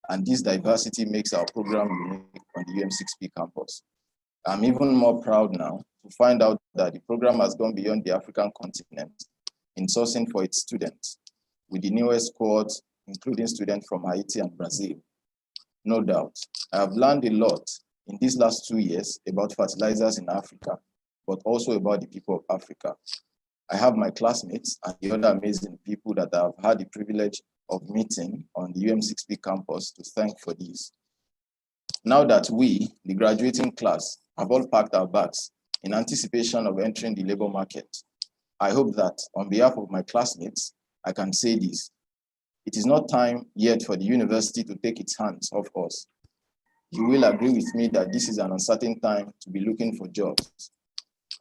And this diversity makes our program unique on the UM6P campus. I'm even more proud now to find out that the program has gone beyond the African continent in sourcing for its students, with the newest cohort, including students from Haiti and Brazil. No doubt, I have learned a lot in these last 2 years about fertilizers in Africa, but also about the people of Africa. I have my classmates and the other amazing people that I've had the privilege of meeting on the UM6P campus to thank for this. Now that we, the graduating class, have all packed our bags in anticipation of entering the labor market, I hope that on behalf of my classmates, I can say this. It is not time yet for the university to take its hands off us. You will agree with me that this is an uncertain time to be looking for jobs.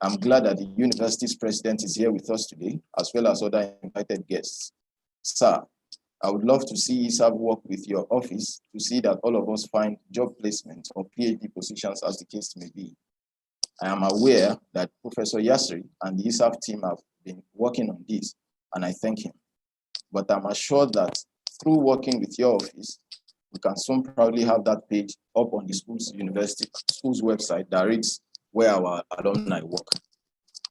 I'm glad that the university's president is here with us today, as well as other invited guests. Sir, I would love to see ESAFE work with your office to see that all of us find job placement or PhD positions as the case may be. I am aware that Professor Yasri and the ESAFE team have been working on this, and I thank him. But I'm assured that through working with your office, we can soon proudly have that page up on the school's website that reads where our alumni work.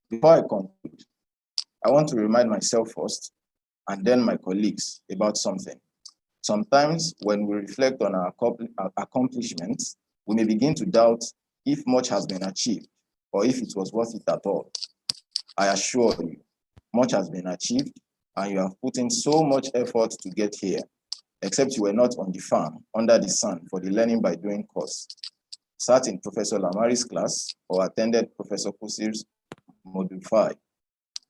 Before I conclude, I want to remind myself first, and then my colleagues, about something. Sometimes when we reflect on our accomplishments, we may begin to doubt if much has been achieved or if it was worth it at all. I assure you, much has been achieved and you have put in so much effort to get here, except you were not on the farm under the sun for the learning by doing course, sat in Professor Lamari's class, or attended Professor Kusir's Module 5.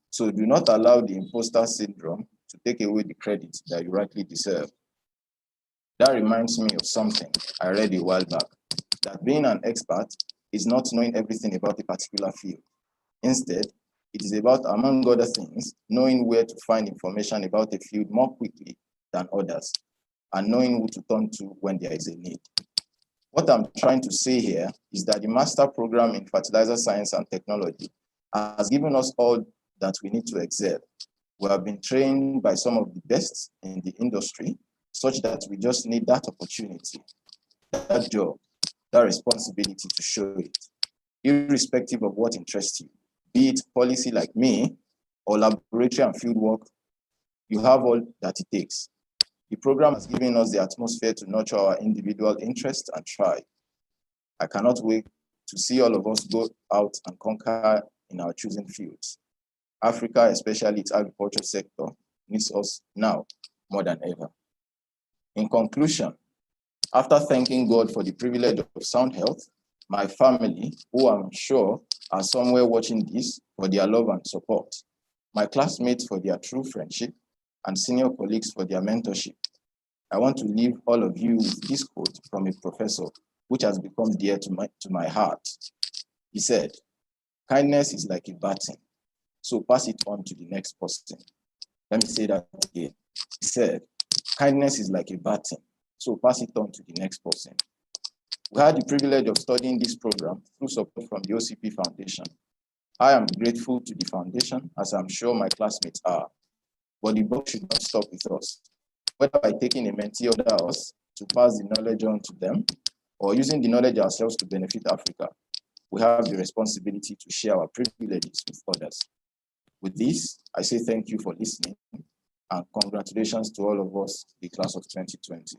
So do not allow the imposter syndrome to take away the credit that you rightly deserve. That reminds me of something I read a while back, that being an expert is not knowing everything about a particular field. Instead, it is about, among other things, knowing where to find information about a field more quickly than others, and knowing who to turn to when there is a need. What I'm trying to say here is that the master program in Fertilizer Science and Technology has given us all that we need to excel. We have been trained by some of the best in the industry, such that we just need that opportunity, that job, that responsibility to show it, irrespective of what interests you, be it policy like me or laboratory and field work. You have all that it takes. The program has given us the atmosphere to nurture our individual interests and try. I cannot wait to see all of us go out and conquer in our chosen fields. Africa, especially its agriculture sector, needs us now more than ever. In conclusion, after thanking God for the privilege of sound health, my family, who I'm sure are somewhere watching this, for their love and support, my classmates for their true friendship, and senior colleagues for their mentorship, I want to leave all of you with this quote from a professor, which has become dear to my heart. He said, "Kindness is like a baton, so pass it on to the next person." Let me say that again. He said, "Kindness is like a baton, so pass it on to the next person." We had the privilege of studying this program through support from the OCP Foundation. I am grateful to the foundation, as I'm sure my classmates are. But the book should not stop with us. Whether by taking a mentee under us to pass the knowledge on to them, or using the knowledge ourselves to benefit Africa, we have the responsibility to share our privileges with others. With this, I say thank you for listening, and congratulations to all of us, the class of 2020.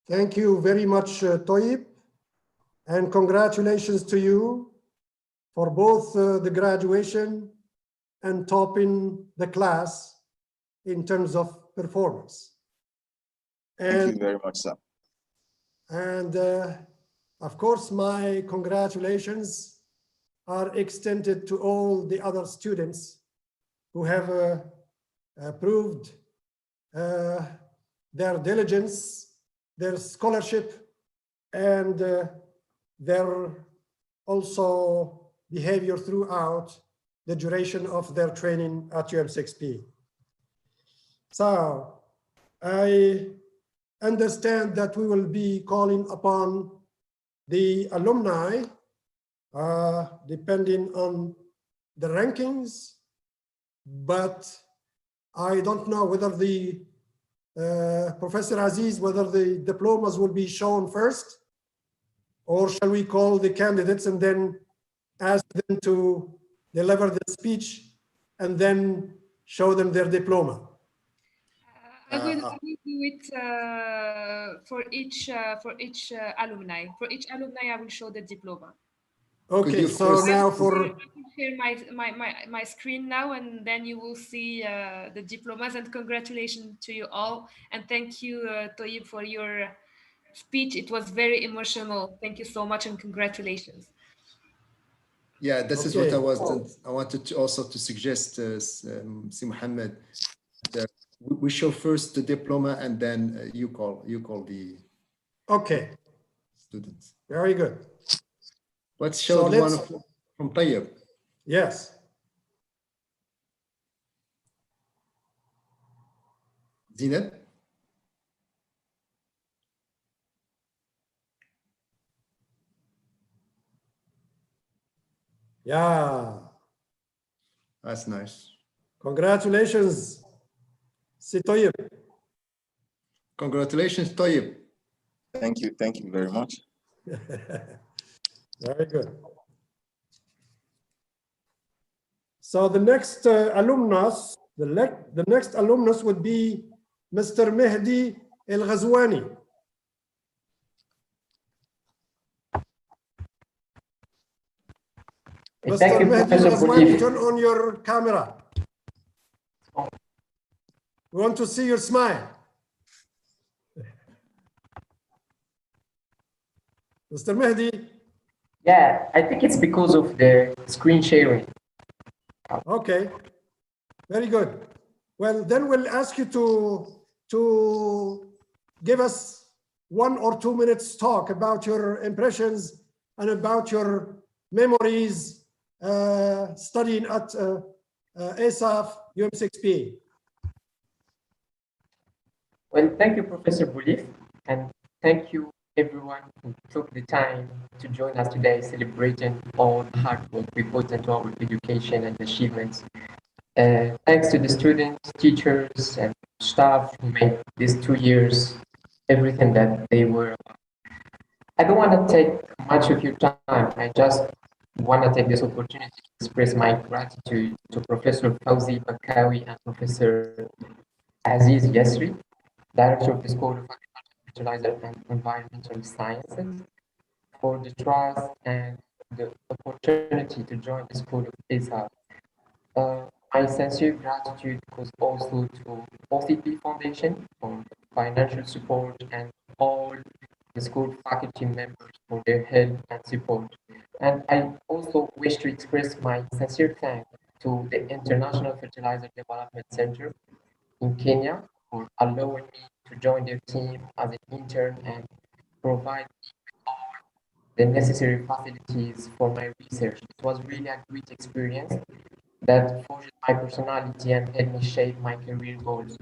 Thank you very much, Toyib, and congratulations to you for both the graduation and topping the class in terms of performance. Thank you very much, sir. And of course, my congratulations are extended to all the other students who have proved their diligence, their scholarship, and their also behavior throughout the duration of their training at UM6P. So I understand that we will be calling upon the alumni, depending on the rankings, but I don't know whether the Professor Aziz, whether the diplomas will be shown first, or shall we call the candidates and then ask them to deliver the speech and then show them their diploma? I will do it for each alumni. For each alumni, I will show the diploma. Okay, so now for I can share my screen now, and then you will see the diplomas. And congratulations to you all, and thank you, Toyib, for your speech. It was very emotional. Thank you so much, and congratulations. Yeah, this is what I wanted to also to suggest, Si Mohamed. We show first the diploma, and then you call the students. Very good. Let's show the one from Tayyip. Yes. Zineb. Yeah. That's nice. Congratulations, Si Tayyip. Congratulations, Tayyip. Thank you very much. Very good. So the next alumnus, the next alumnus would be Mr. Mehdi El Gazwani. Mr. Mehdi El Gazwani, turn on your camera. We want to see your smile. Mr. Mehdi. Yeah, I think it's because of the screen sharing. Okay, very good. Well, then we'll ask you to give us 1 or 2 minutes talk about your impressions and about your memories studying at ESAFE UM6P. Well, thank you, Professor Boulif, and thank you everyone who took the time to join us today, celebrating all the hard work we put into our education and achievements. Thanks to the students, teachers, and staff who made these 2 years everything that they were. I don't want to take much of your time. I just want to take this opportunity to express my gratitude to Professor Fawzi, Bakari, and Professor Aziz Yasri, Director of the School of Fertilizer and Environmental Sciences, for the trust and the opportunity to join the School of ESAFE. My sincere gratitude goes also to OCP Foundation for financial support and all the school faculty members for their help and support. And I also wish to express my sincere thanks to the International Fertilizer Development Center in Kenya for allowing me to join their team as an intern and provide me with all the necessary facilities for my research. It was really a great experience that forged my personality and helped me shape my career goals.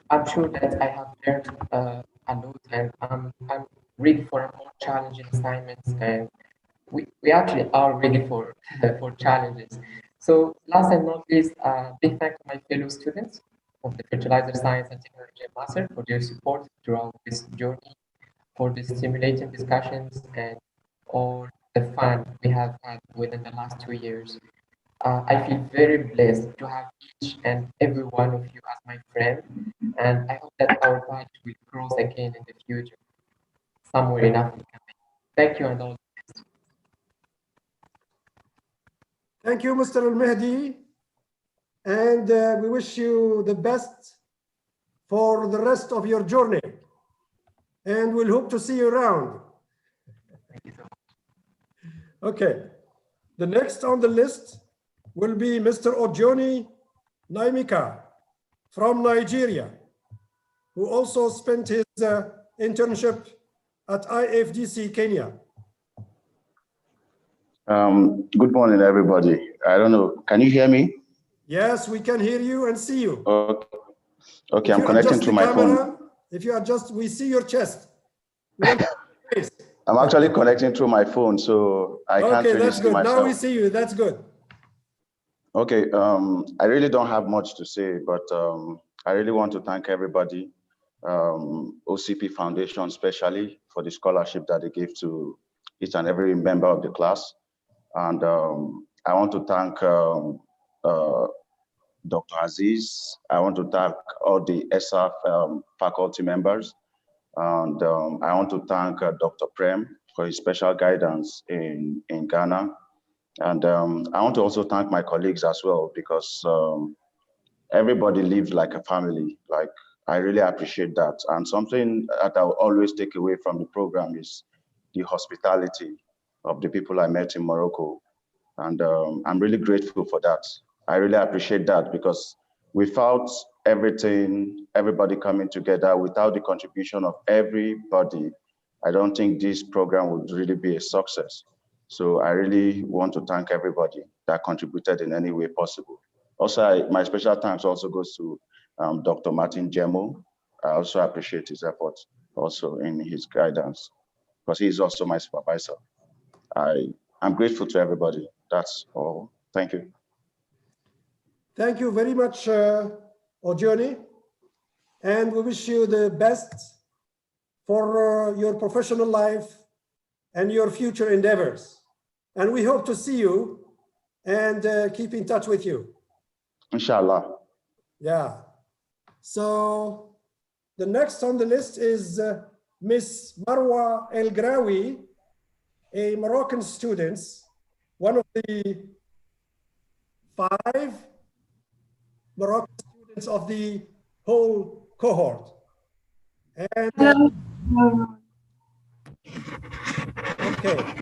I'm sure that I have learned a lot, and I'm ready for a more challenging assignments, and we actually are ready for challenges. So last and not least, big thanks to my fellow students of the Fertilizer Science and Technology Master for their support throughout this journey, for the stimulating discussions and all the fun we have had within the last 2 years. I feel very blessed to have each and every one of you as my friend, and I hope that our path will cross again in the future, somewhere in Africa. Thank you and all the best. Thank you, Mr. Al-Mehdi, and we wish you the best for the rest of your journey, and we'll hope to see you around. Thank you so much. Okay, the next on the list will be Mr. Ogioni Nyemika from Nigeria, who also spent his internship at IFDC Kenya. Good morning, everybody. I don't know, can you hear me? Yes, we can hear you and see you. Okay, I'm connecting to my phone. If you adjust, we see your chest. I'm actually connecting through my phone, so I can't really see myself. Now we see you, that's good. Okay, I really don't have much to say, but I really want to thank everybody, OCP Foundation especially, for the scholarship that they gave to each and every member of the class. And I want to thank Dr. Aziz. I want to thank all the ESAFE faculty members. And I want to thank Dr. Prem for his special guidance in Ghana. And I want to also thank my colleagues as well, because everybody lives like a family. Like, I really appreciate that. And something that I will always take away from the program is the hospitality of the people I met in Morocco. And I'm really grateful for that. I really appreciate that, because without everybody coming together, without the contribution of everybody, I don't think this program would really be a success. So I really want to thank everybody that contributed in any way possible. Also, my special thanks also goes to Dr. Martin Jemo. I also appreciate his efforts also in his guidance, because he is also my supervisor. I'm grateful to everybody. That's all. Thank you. Thank you very much, Ogioni. And we wish you the best for your professional life and your future endeavors. And we hope to see you and keep in touch with you. Inshallah. Yeah. So the next on the list is Miss Marwa El Grawi, a Moroccan student, one of the 5 Moroccan students of the whole cohort. And okay.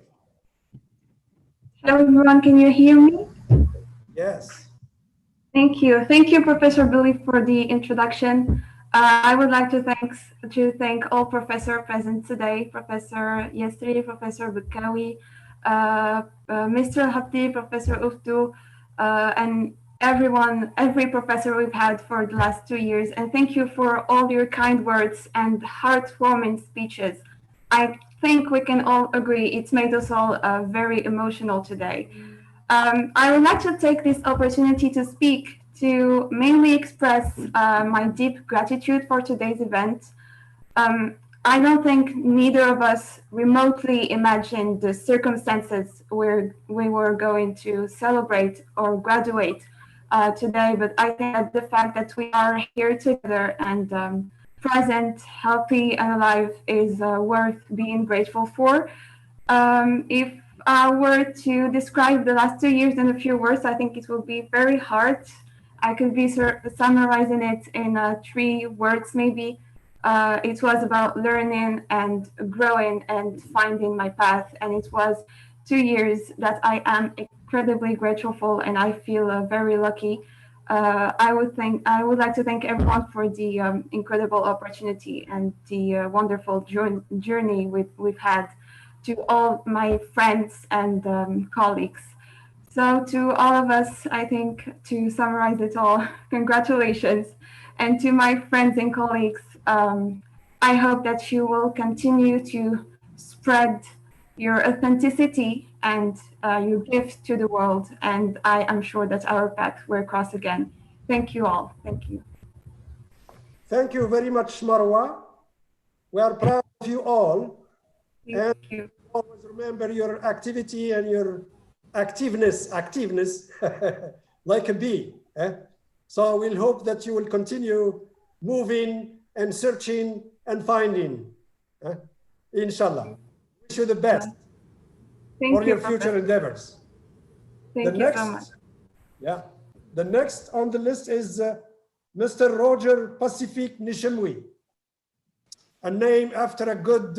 Hello everyone, can you hear me? Yes. Thank you. Thank you, Professor Billy, for the introduction. I would like to thank all professors present today, Professor Yasri, Professor Bakari, Mr. Habdi, Professor Uftu, and every professor we've had for the last 2 years. And thank you for all your kind words and heartwarming speeches. I think we can all agree it's made us all very emotional today. I would like to take this opportunity to speak to mainly express my deep gratitude for today's event. I don't think neither of us remotely imagined the circumstances where we were going to celebrate or graduate today, but I think that the fact that we are here together and present, healthy and alive is worth being grateful for. If I were to describe the last 2 years in a few words, I think it will be very hard. I could be summarizing it in 3 words maybe. It was about learning and growing and finding my path. And it was 2 years that I am incredibly grateful for, and I feel very lucky. I would like to thank everyone for the incredible opportunity and the wonderful journey we've had, to all my friends and colleagues. So to all of us, I think, to summarize it all, congratulations. And to my friends and colleagues, I hope that you will continue to spread your authenticity and your gift to the world. And I am sure that our path will cross again. Thank you all. Thank you. Thank you very much, Marwa. We are proud of you all. And always remember your activity and your activeness like a bee. So we'll hope that you will continue moving and searching and finding. Inshallah. Wish you the best for your future endeavors. Thank you so much. Yeah. The next on the list is Mr. Roger Pacific Nishimwi, a name after a good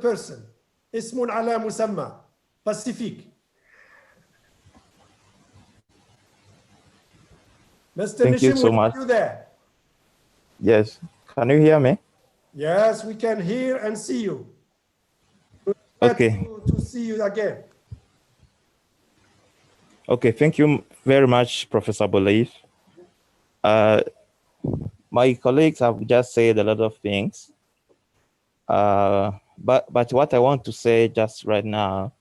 person. Ismun ala musamma, Pacific. Mr. Thank you so much. Are you there? Yes. Can you hear me? Yes, we can hear and see you. Okay. To see you again. Okay, thank you very much, Professor Bolaif. My colleagues have just said a lot of things. But what I want to say just right now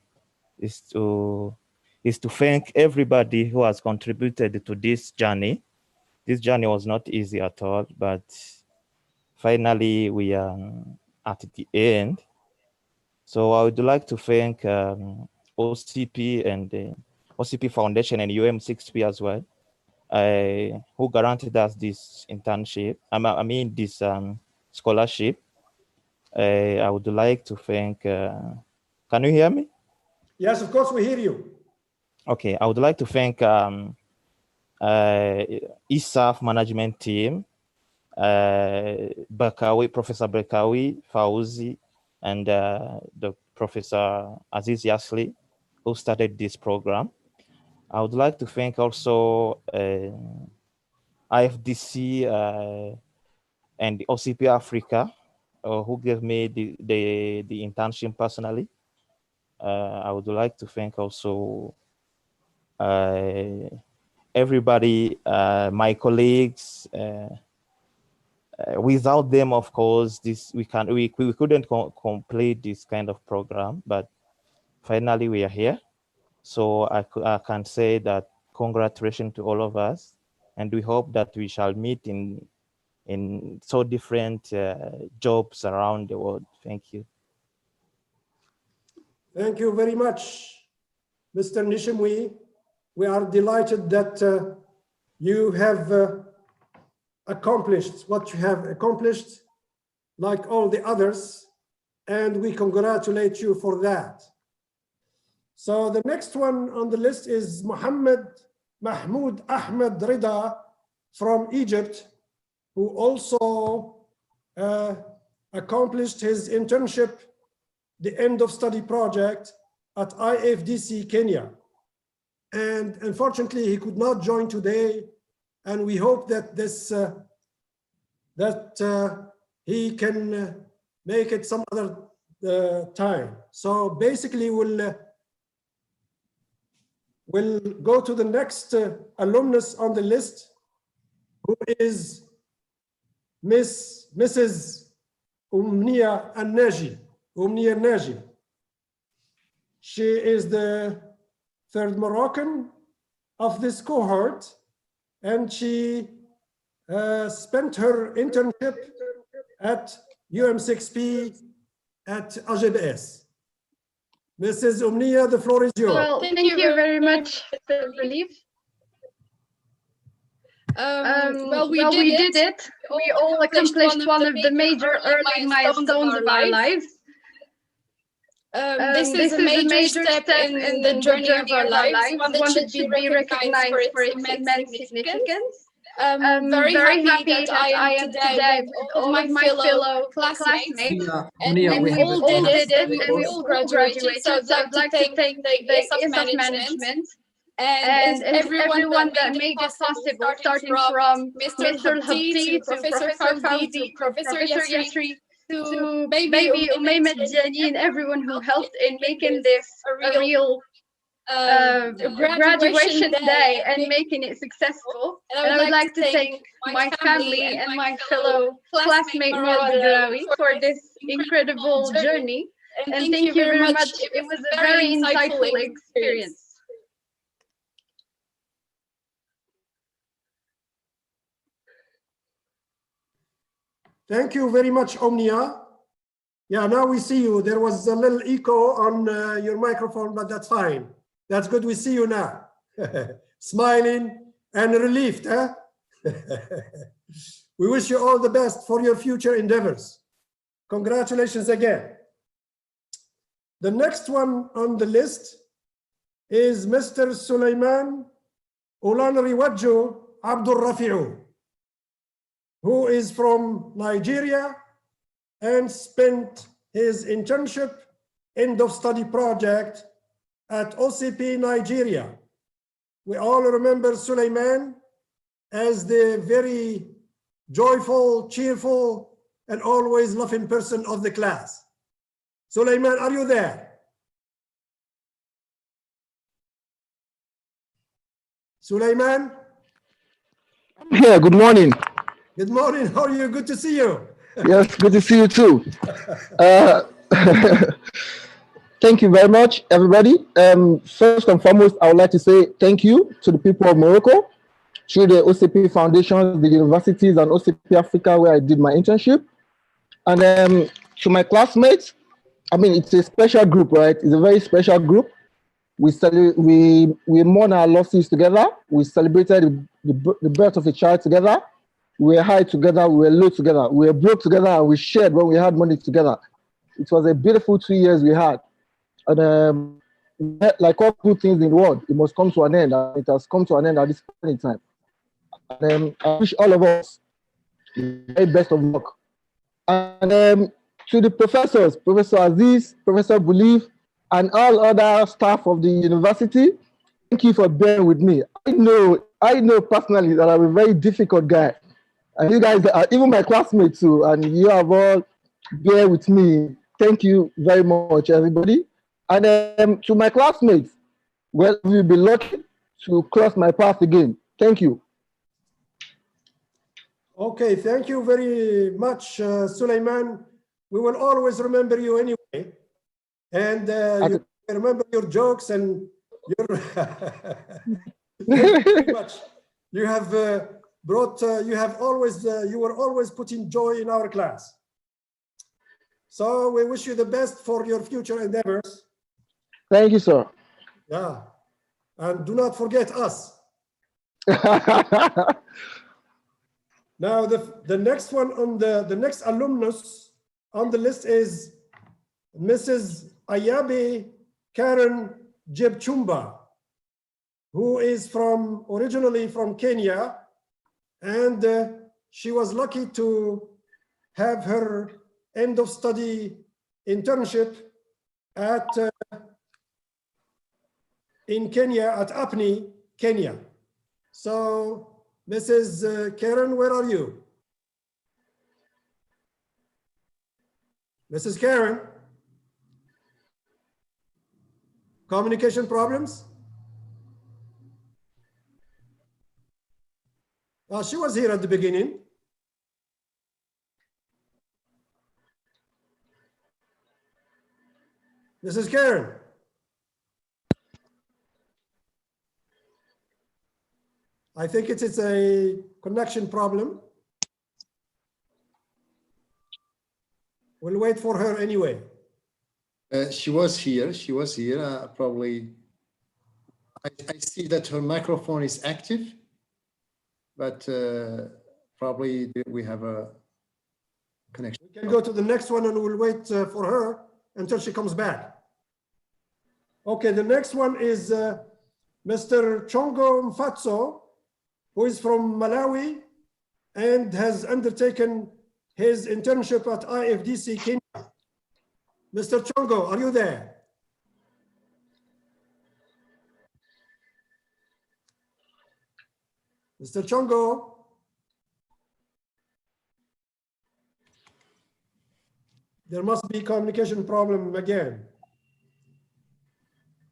is to is to thank everybody who has contributed to this journey. This journey was not easy at all, but finally we are at the end. So I would like to thank OCP and OCP Foundation and UM6P as well, who granted us this internship. I mean this scholarship. I would like to thank. Can you hear me? Yes, of course we hear you. Okay, I would like to thank ESAFE management team, Bakari, Professor Bakari, Fawzi, and the Professor Aziz Yasli, who started this program. I would like to thank also IFDC and OCP Africa, who gave me the internship personally. I would like to thank also everybody, my colleagues. Without them, of course, we couldn't complete this kind of program, but finally we are here. So I can say that congratulations to all of us, and we hope that we shall meet in so different jobs around the world. Thank you. Thank you very much, Mr. Nishimwe. We are delighted that you have accomplished what you have accomplished, like all the others, and we congratulate you for that. So the next one on the list is Mahmoud Ahmed Rida from Egypt, who also accomplished his internship, the end of study project at IFDC Kenya. And unfortunately, he could not join today. And we hope that he can make it some other time. So basically, we'll go to the next alumnus on the list, who is Mrs. Umnia Naji. She is the third Moroccan of this cohort, and she spent her internship at UM6P at AGBS. Mrs. Umnia, the floor is yours. Well, thank you very much, Mr. Relief. Well, we did it. We all accomplished one of the major early milestones of our lives. This is a major step in the journey of our lives, one that should be recognized for its immense significance. Very happy that I am today with all of my fellow classmates, and we all did it, and we all graduated. So I'd like to thank the ESAFE management and everyone that made this possible, starting from Mr. Habti to Professor Fawzi to Professor Yasri, to maybe Mohamed and everyone who helped in making this a real graduation day and making it successful. And I would like to thank my family and my fellow classmate Marwa for this incredible journey. And thank you very much. It was a very insightful experience. Thank you very much, Omnia. Yeah, now we see you. There was a little echo on your microphone, but that's fine. That's good. We see you now. Smiling and relieved, huh? We wish you all the best for your future endeavors. Congratulations again. The next one on the list is Mr. Sulaiman Olanri Abdul Rafi'u, who is from Nigeria and spent his internship end of study project at OCP Nigeria. We all remember Sulaiman as the very joyful, cheerful, and always laughing person of the class. Sulaiman, are you there? Sulaiman? Yeah, good morning. Good morning, how are you? Good to see you. Yes, good to see you too. Thank you very much, everybody. First and foremost, I would like to say thank you to the people of Morocco, through the OCP Foundation, the universities, and OCP Africa, where I did my internship. And to my classmates, I mean, it's a special group, right? It's a very special group. We mourn our losses together. We celebrated the birth of a child together. We were high together. We were low together. We were broke together, and we shared when we had money together. It was a beautiful 2 years we had. And like all good things in the world, it must come to an end. And it has come to an end at this point in time. And I wish all of us the very best of luck. And to the professors, Professor Aziz, Professor Bulif, and all other staff of the university, thank you for bearing with me. I know personally that I'm a very difficult guy. And you guys are even my classmates too, and you have all bear with me. Thank you very much, everybody. And to my classmates, well, you'll be lucky to cross my path again. Thank you. Okay, thank you very much, Sulaiman. We will always remember you anyway. And you remember your jokes and your thank you very much. You have you were always putting joy in our class. So we wish you the best for your future endeavors. Thank you, sir. Yeah, and do not forget us. Now the next one on the next alumnus on the list is Mrs. Ayabe Karen Jebchumba, who is originally from Kenya, and she was lucky to have her end of study internship in Kenya at Apni, Kenya. So Mrs. Karen, where are you? Mrs. Karen? Communication problems? She was here at the beginning. Mrs. Karen? I think it's a connection problem. We'll wait for her anyway. She was here. Probably, I see that her microphone is active, but probably we have a connection. We can go to the next one and we'll wait for her until she comes back. Okay, the next one is Mr. Chongo Mfatso, who is from Malawi and has undertaken his internship at IFDC Kenya. Mr. Chongo, are you there? Mr. Chongo? There must be communication problem again.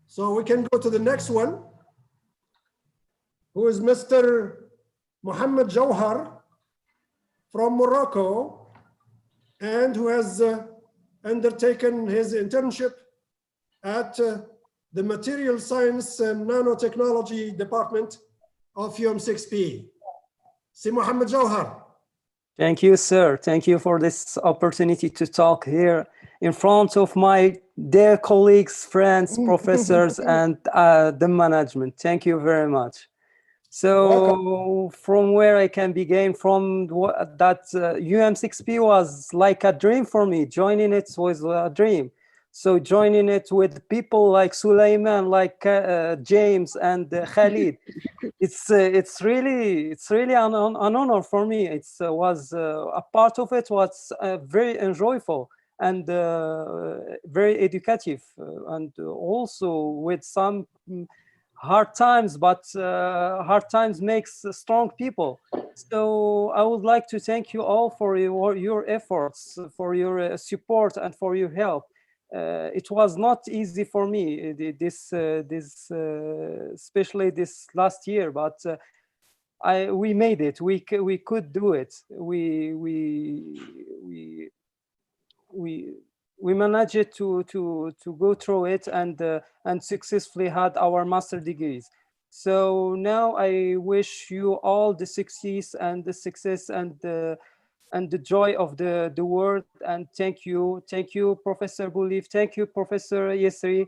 So we can go to the next one, who is Mr. Mohamed Jawhar from Morocco, and who has undertaken his internship at the Material Science and Nanotechnology Department of UM6P. Si Mohamed Jawhar. Thank you, sir. Thank you for this opportunity to talk here in front of my dear colleagues, friends, professors, and the management. Thank you very much. So from where I can begin, from that UM6P was like a dream for me. Joining it was a dream. So joining it with people like Sulaiman, like James and Khalid, it's really an honor for me. It was a part of it was very enjoyable and very educative, and also with some hard times, but hard times makes strong people. So I would like to thank you all for your efforts, for your support, and for your help. It was not easy for me especially this last year, but we made it. We we we managed to go through it and successfully had our master degrees. So now I wish you all the success and the success and the joy of the world. And thank you, Professor Boulif. Thank you, Professor Yesri.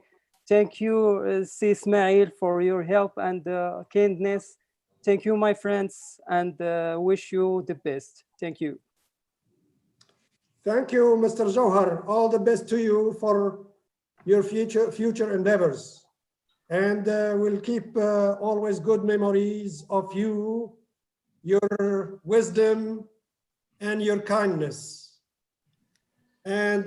Thank you, Si Ismail, for your help and kindness. Thank you, my friends, and wish you the best. Thank you. Thank you, Mr. Jawhar. All the best to you for your future endeavors. And we'll keep always good memories of you, your wisdom, and your kindness. And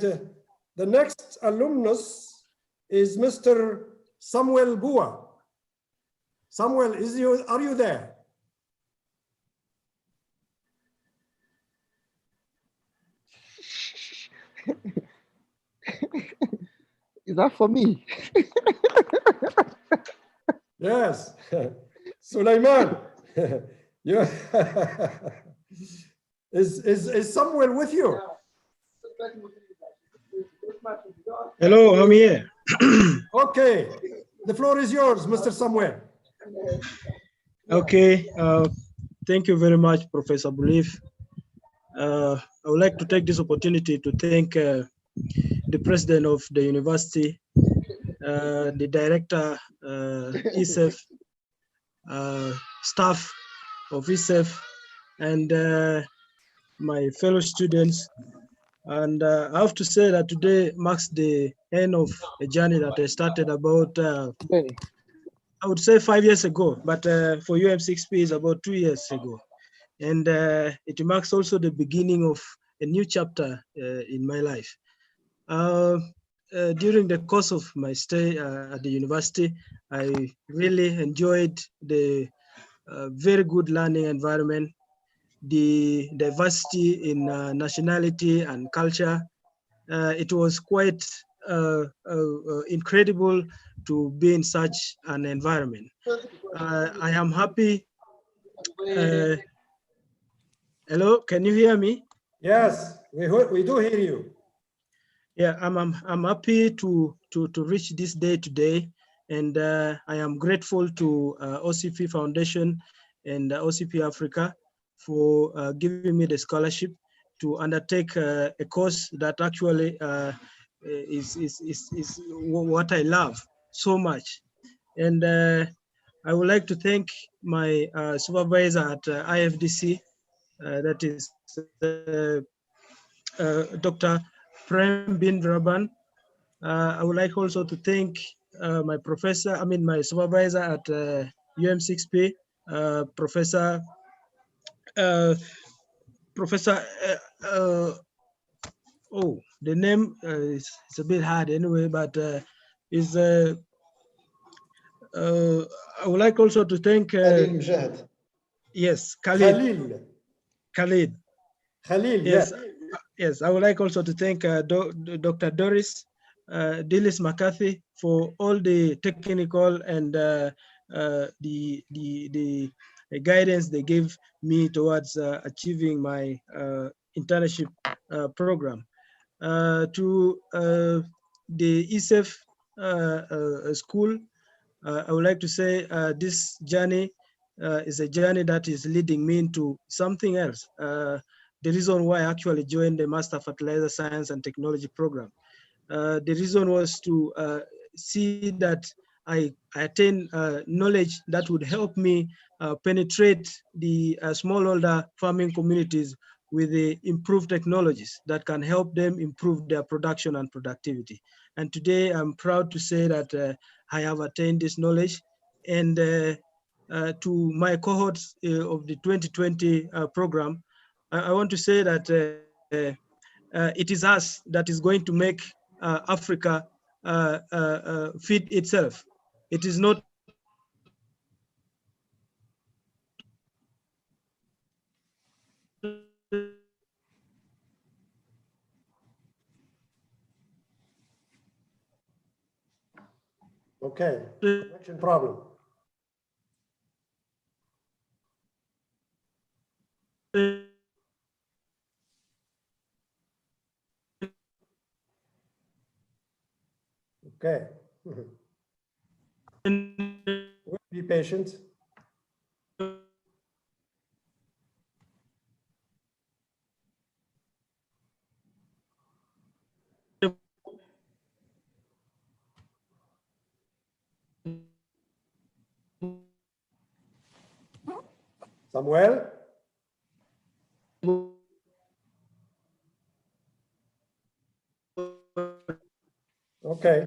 the next alumnus is Mr. Samuel Bua. Samuel, are you there? Is that for me? Yes. Sulaiman, is Samuel with you? Hello, I'm here. Okay, the floor is yours, Mr. Samuel. Okay, thank you very much, Professor Boulif. I would like to take this opportunity to thank the president of the university, the director, ESAFE, staff of ESAFE, and my fellow students. And I have to say that today marks the end of a journey that I started about, I would say 5 years ago, but for UM6P is about 2 years ago. And it marks also the beginning of a new chapter in my life. During the course of my stay at the university, I really enjoyed the very good learning environment, the diversity in nationality and culture. It was quite incredible to be in such an environment. I am happy. Hello, can you hear me? Yes, we do hear you. Yeah, I'm happy to reach this day today, and I am grateful to OCP Foundation and OCP Africa for giving me the scholarship to undertake a course that actually is what I love so much. And I would like to thank my supervisor at IFDC, that is Dr. Prem Bin Raban. I would like also to thank my supervisor at UM6P, Professor oh, the name is a bit hard anyway, but I would like also to thank yes, Khalid. Khalid. Khalil, yes. Yes, I would like also to thank Dr. Doris Dillis McCarthy for all the technical and the guidance they gave me towards achieving my internship program. To the ESAFE school, I would like to say this journey is a journey that is leading me into something else. The reason why I actually joined the Master Fertilizer Science and Technology program. The reason was to see that I attain knowledge that would help me penetrate the smallholder farming communities with the improved technologies that can help them improve their production and productivity. And today I'm proud to say that I have attained this knowledge, and to my cohorts of the 2020 program, I want to say that it is us that is going to make Africa feed itself. It is not Okay, connection problem. Okay. We'll be patient. Samuel? Okay.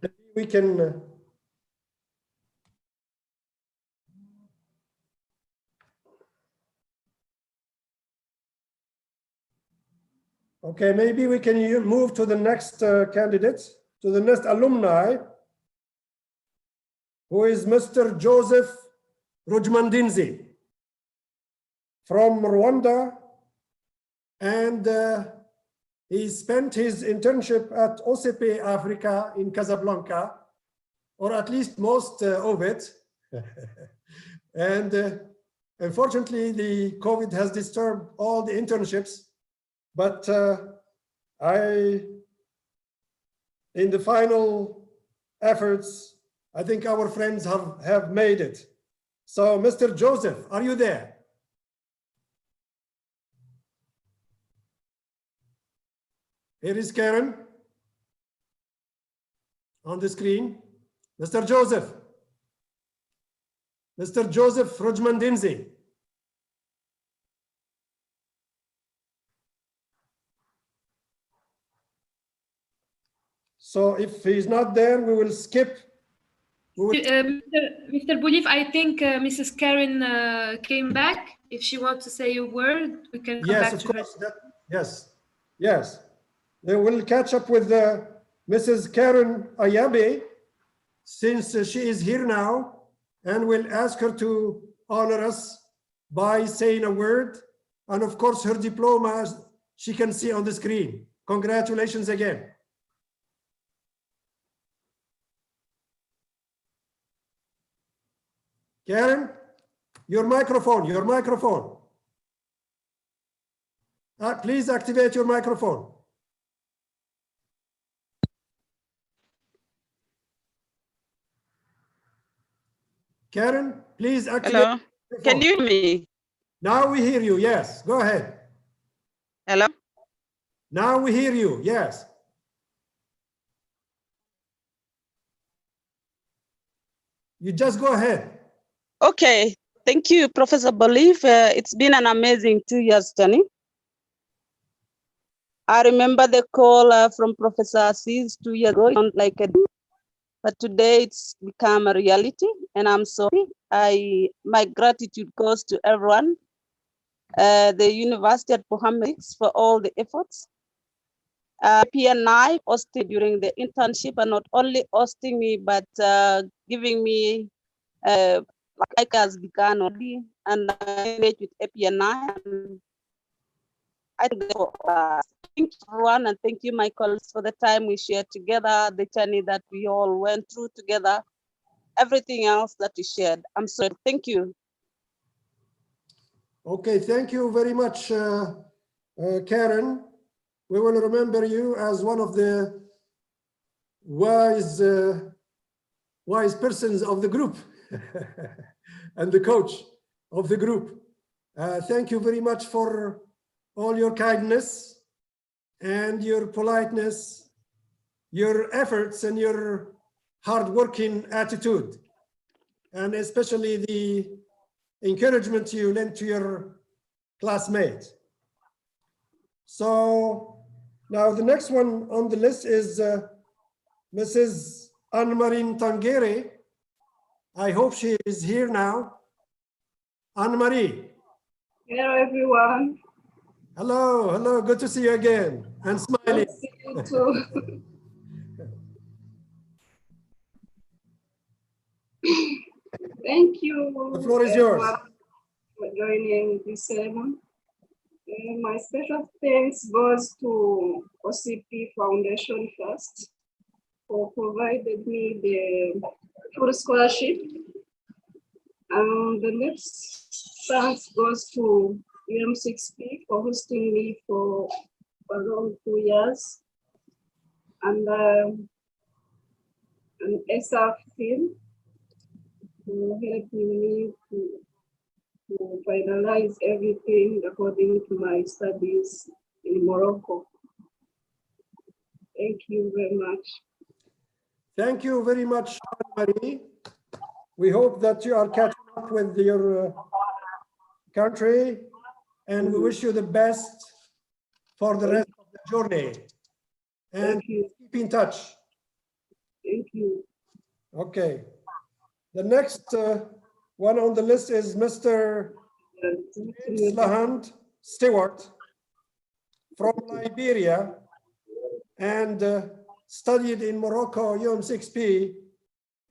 Maybe we can okay, maybe we can move to the next candidate, to the next alumni, who is Mr. Joseph Rojman Dinzy from Rwanda, and he spent his internship at OCP Africa in Casablanca, or at least most of it. And unfortunately, the COVID has disturbed all the internships, but in the final efforts, I think our friends have made it. So, Mr. Joseph, are you there? Here is Karen on the screen. Mr. Joseph. Mr. Joseph Rojman Dinzy. So if he's not there, we will skip. Mr. Boulif, I think Mrs. Karen came back. If she wants to say a word, we can come back to her. Yes, yes. Then we'll catch up with Mrs. Karen Ayabe, since she is here now, and we'll ask her to honor us by saying a word. And of course, her diploma, she can see on the screen. Congratulations again. Karen, your microphone. Please activate your microphone. Karen, please activate. Hello, can you hear me? Now we hear you, yes, go ahead. Hello? Now we hear you, yes. You just go ahead. Okay, thank you, Professor Bolif. It's been an amazing 2 years journey. I remember the call from Professor Aziz 2 years ago, like a but today it's become a reality, and I'm sorry. My gratitude goes to everyone, the University at Mohamed VI for all the efforts. PNI hosted during the internship, and not only hosting me, but giving me like has begun already, and I engage with APNI. I thank everyone, and thank you, my colleagues, for the time we shared together, the journey that we all went through together, everything else that we shared. I'm sorry. Thank you. Okay, thank you very much, Karen. We will remember you as one of the wise persons of the group and the coach of the group. Thank you very much for all your kindness and your politeness, your efforts and your hardworking attitude, and especially the encouragement you lent to your classmates. So now the next one on the list is Mrs. Anne-Marie Tangere. I hope she is here now. Anne-Marie. Hello, everyone. Hello, hello, good to see you again, and smiling. Good to see you too. Thank you. The floor is yours. For joining this ceremony. My special thanks goes to OCP Foundation first for providing me the full scholarship. The next thanks goes to UM6P for hosting me for around 2 years. and an ESAFE team who helped me to finalize everything according to my studies in Morocco. Thank you very much. Thank you very much, Marie. We hope that you are catching up with your country, and we wish you the best for the rest of the journey. And keep in touch. Thank you. Okay. The next one on the list is Mr. Zlahant Stewart from Liberia, and studied in Morocco UM6P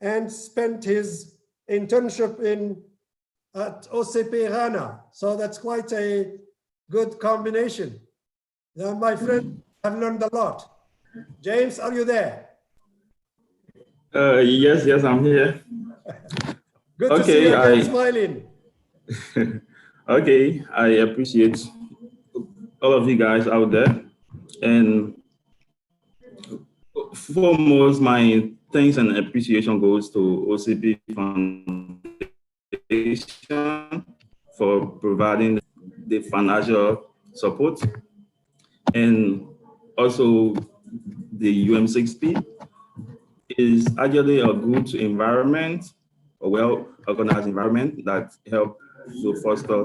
and spent his internship at OCP Ghana. So that's quite a good combination. My friends have learned a lot. James, are you there? Yes, I'm here. Good to see you again smiling. Okay, I appreciate all of you guys out there. And foremost, my thanks and appreciation goes to OCP Foundation for providing the financial support, and also the UM6P is actually a good environment, a well-organized environment that helps to foster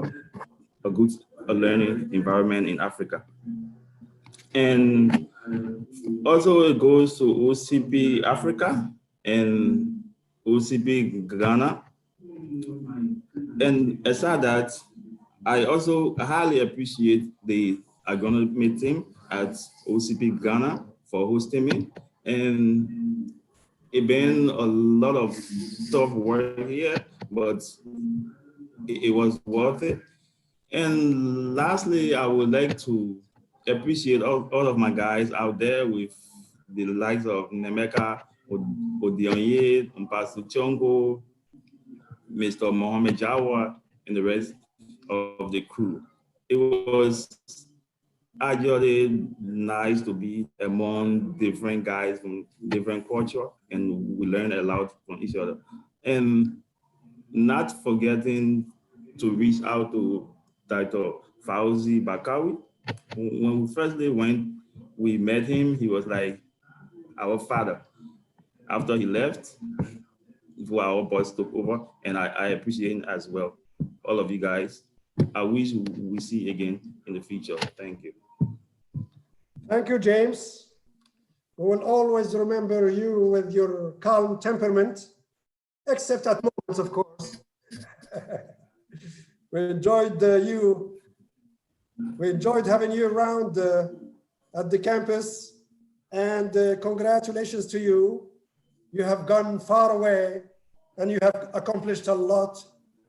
a good learning environment in Africa. And also it goes to OCP Africa and OCP Ghana. And aside that, I also highly appreciate the agronomy team at OCP Ghana for hosting me. And it's been a lot of tough work here, but it was worth it. And lastly, I would like to appreciate all of my guys out there with the likes of Nyemika, Ogioni, Pastor Chongo, Mr. Mohamed Jawhar, and the rest of the crew. It was actually nice to be among different guys from different culture, and we learned a lot from each other. And not forgetting to reach out to Dr. Fawzi Bakari. When we firstly went, we met him, he was like our father. After he left, our boss took over, and I appreciate him as well. All of you guys, I wish we see again in the future. Thank you. Thank you, James. We will always remember you with your calm temperament, except at moments, of course. We enjoyed you. We enjoyed having you around at the campus, and congratulations to you. You have gone far away, and you have accomplished a lot,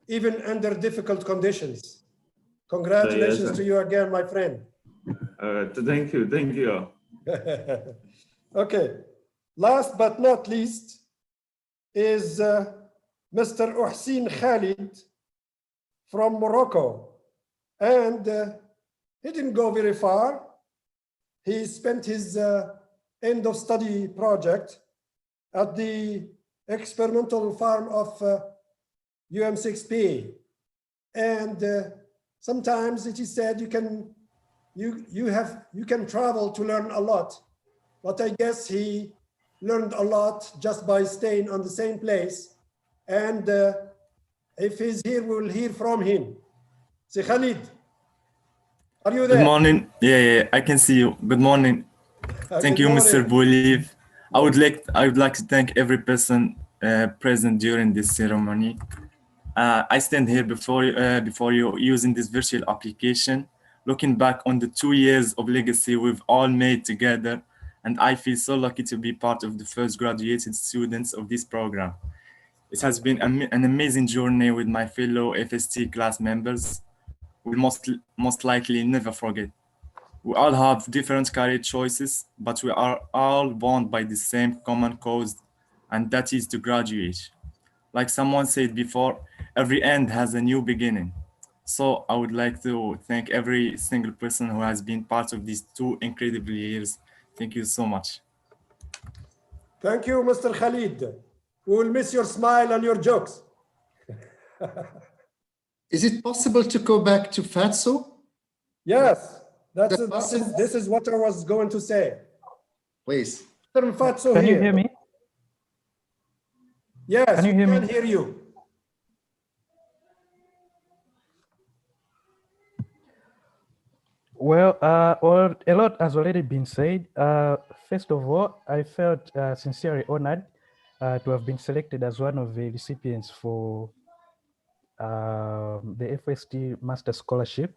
even under difficult conditions. Congratulations to you again, my friend. Thank you. Okay, last but not least is Mr. Orsin Halit from Morocco. And he didn't go very far. He spent his end of study project at the experimental farm of UM6P. And sometimes it is said you can travel to learn a lot, but I guess he learned a lot just by staying on the same place. And if he's here, we will hear from him. Say Khalid, are you there? Good morning. Yeah, I can see you. Good morning. Thank you, Mr. Polytechnic. I would like to thank every person present during this ceremony. I stand here before you using this virtual application, looking back on the 2 years of legacy we've all made together, and I feel so lucky to be part of the first graduated students of this program. It has been an amazing journey with my fellow FST class members. We'll most likely never forget. We all have different career choices, but we are all bound by the same common cause, and that is to graduate. Like someone said before, every end has a new beginning. So I would like to thank every single person who has been part of these 2 incredible years. Thank you so much. Thank you, Mr. Khalid. We will miss your smile and your jokes. Is it possible to go back to FATSO? Yes, this is what I was going to say. Please. Mr. Fatso Can here. you hear me? Yes, can you hear we me? can hear you. Well, a lot has already been said. First of all, I felt sincerely honored to have been selected as one of the recipients for the FST Master Scholarship.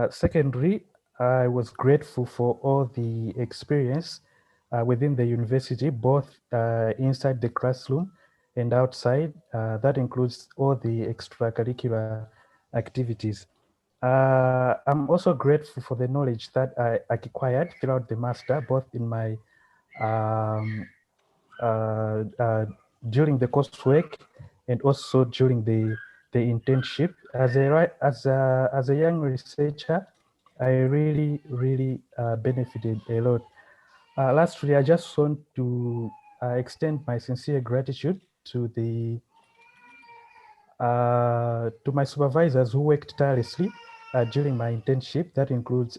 Secondly, I was grateful for all the experience within the university, both inside the classroom and outside. That includes all the extracurricular activities. I'm also grateful for the knowledge that I acquired throughout the master, both in my during the coursework and also during the internship. As a young researcher, I really benefited a lot. Lastly, I just want to extend my sincere gratitude to my supervisors who worked tirelessly during my internship. That includes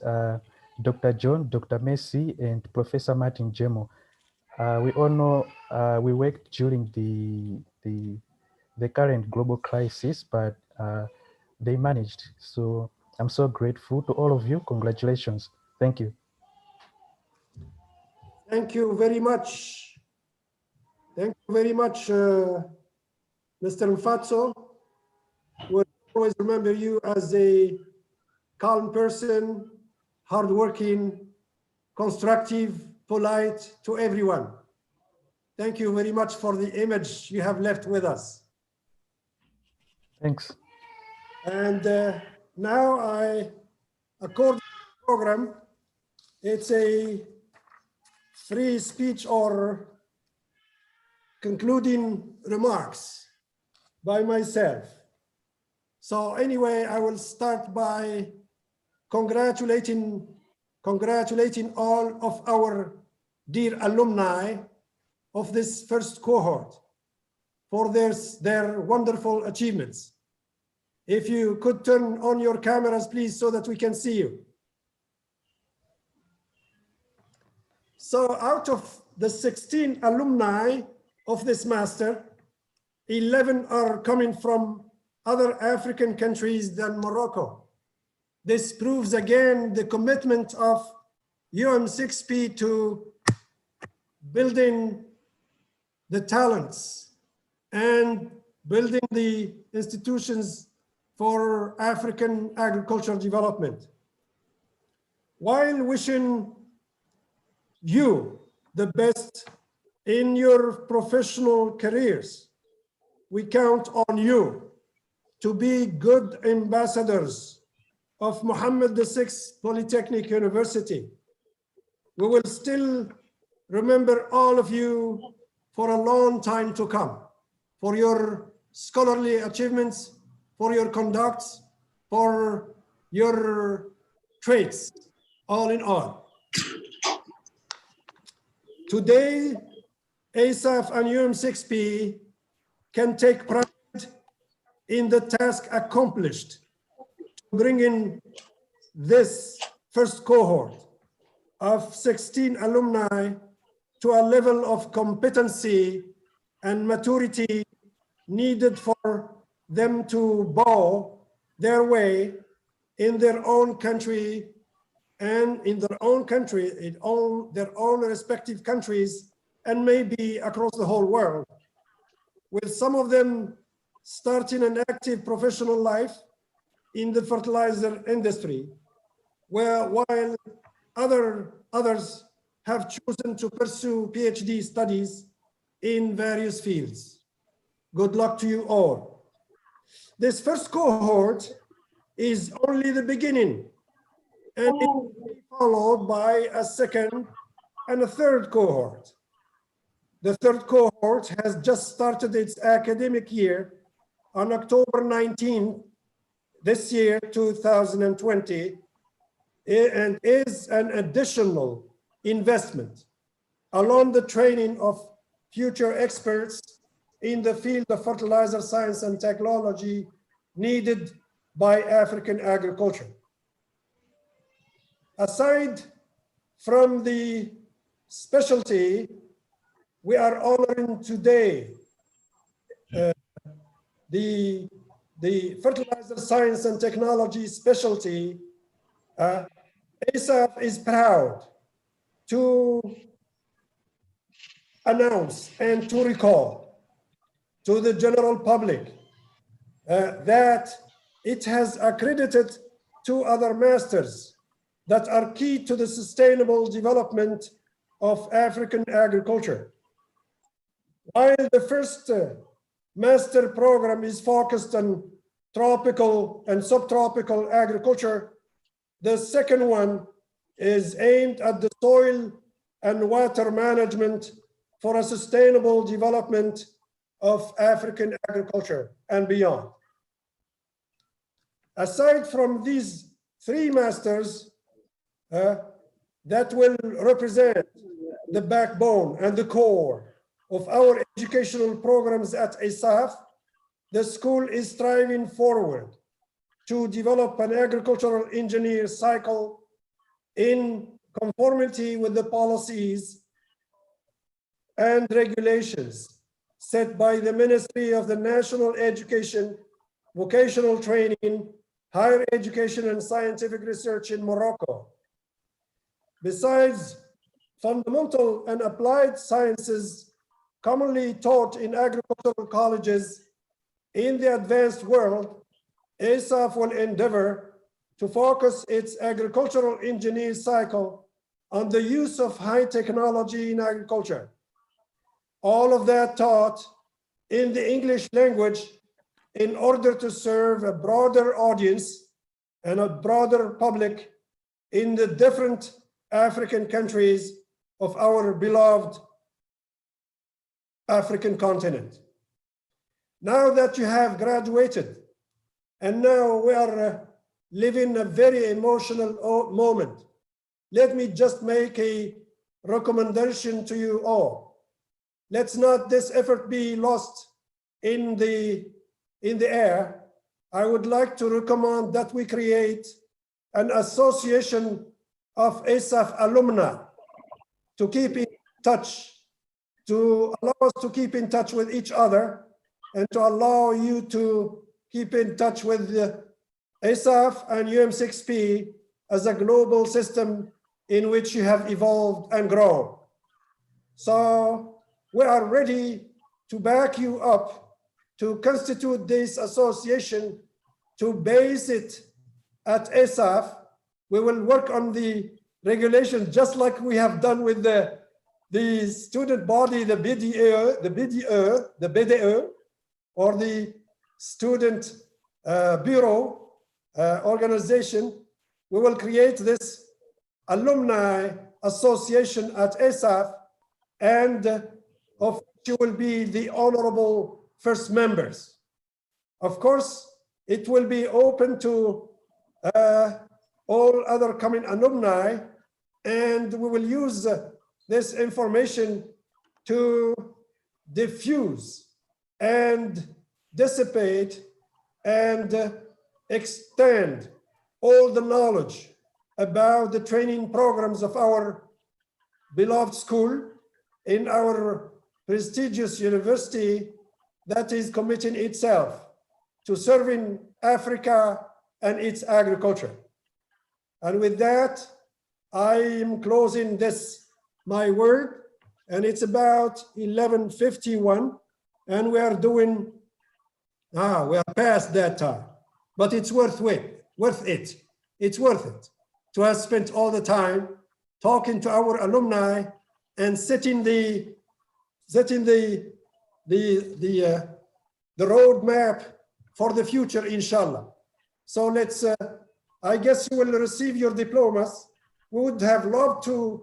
Dr. John, Dr. Messi, and Professor Martin Jemo. We all know we worked during the current global crisis, but they managed. So I'm so grateful to all of you. Congratulations. Thank you. Thank you very much. Thank you very much, Mr. Mfatso. We'll always remember you as a calm person, hardworking, constructive, polite to everyone. Thank you very much for the image you have left with us. Thanks. And now according to the program, it's a free speech or concluding remarks by myself. So anyway, I will start by congratulating all of our dear alumni of this first cohort for their wonderful achievements. If you could turn on your cameras, please, so that we can see you. So out of the 16 alumni of this master, 11 are coming from other African countries than Morocco. This proves again the commitment of UM6P to building the talents and building the institutions for African agricultural development. While wishing you the best in your professional careers, we count on you to be good ambassadors of Mohamed VI Polytechnic University. We will still remember all of you for a long time to come, for your scholarly achievements, for your conducts, for your traits, all in all. Today, ESAFE and UM6P can take pride in the task accomplished to bring in this first cohort of 16 alumni to a level of competency and maturity needed for them to bow their way in their own country and in their own country, their own respective countries, and maybe across the whole world, with some of them starting an active professional life in the fertilizer industry, while others have chosen to pursue PhD studies in various fields. Good luck to you all. This first cohort is only the beginning, and it will be followed by a second and a third cohort. The third cohort has just started its academic year on October 19th, this year, 2020, and is an additional investment along the training of future experts in the field of fertilizer science and technology needed by African agriculture. Aside from the specialty, we are honoring today the fertilizer science and technology specialty. ESAFE is proud to announce and to recall to the general public that it has accredited 2 other masters that are key to the sustainable development of African agriculture. While the first master program is focused on tropical and subtropical agriculture, the second one is aimed at the soil and water management for a sustainable development of African agriculture and beyond. Aside from these 3 masters that will represent the backbone and the core of our educational programs at ESAFE, the school is striving forward to develop an agricultural engineer cycle in conformity with the policies and regulations set by the Ministry of the National Education, Vocational Training, Higher Education and Scientific Research in Morocco. Besides fundamental and applied sciences commonly taught in agricultural colleges in the advanced world, ESAFE will endeavor to focus its agricultural engineer cycle on the use of high technology in agriculture. All of that taught in the English language in order to serve a broader audience and a broader public in the different African countries of our beloved African continent. Now that you have graduated, and now we are living a very emotional moment, let me just make a recommendation to you all. Let's not this effort be lost in the air. I would like to recommend that we create an association of ESAFE alumni to keep in touch, to allow us to keep in touch with each other and to allow you to keep in touch with ESAFE and UM6P as a global system in which you have evolved and grown. So we are ready to back you up to constitute this association, to base it at ESAFE. We will work on the regulations just like we have done with the student body, the BDE, or the student bureau organization. We will create this alumni association at ESAFE, and of which you will be the honorable first members. Of course, it will be open to all other coming alumni, and we will use this information to diffuse and dissipate and extend all the knowledge about the training programs of our beloved school in our prestigious university that is committing itself to serving Africa and its agriculture. And with that, I am closing my word, and it's about 11:51, and we are doing, we are past that time, but it's worth it. It's worth it to have spent all the time talking to our alumni and setting the roadmap for the future, inshallah. So let's, I guess you will receive your diplomas. We would have loved to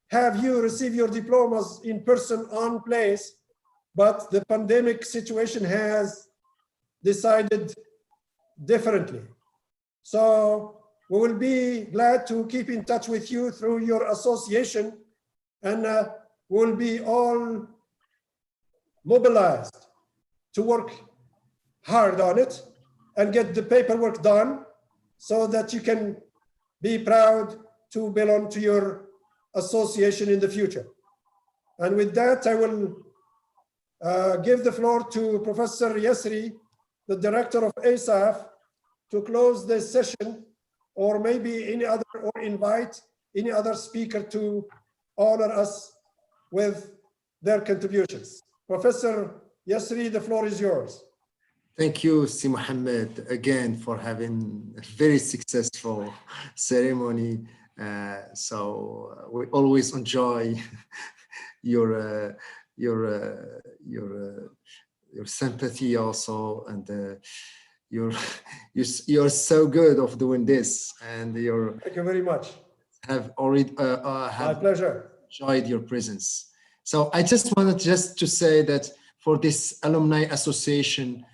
have you receive your diplomas in person on place, but the pandemic situation has decided differently. So we will be glad to keep in touch with you through your association, and we'll be all mobilized to work hard on it and get the paperwork done so that you can be proud to belong to your association in the future. And with that, I will give the floor to Professor Yasri, the director of ESAFE, to close this session, or maybe any other, or invite any other speaker to honor us with their contributions. Professor Yasri, the floor is yours. Thank you, Si Mohamed, again for having a very successful ceremony. So we always enjoy your sympathy also, and you're so good of doing this, and thank you very much. Have already my pleasure. Enjoyed your presence. So I just wanted to say that for this alumni association,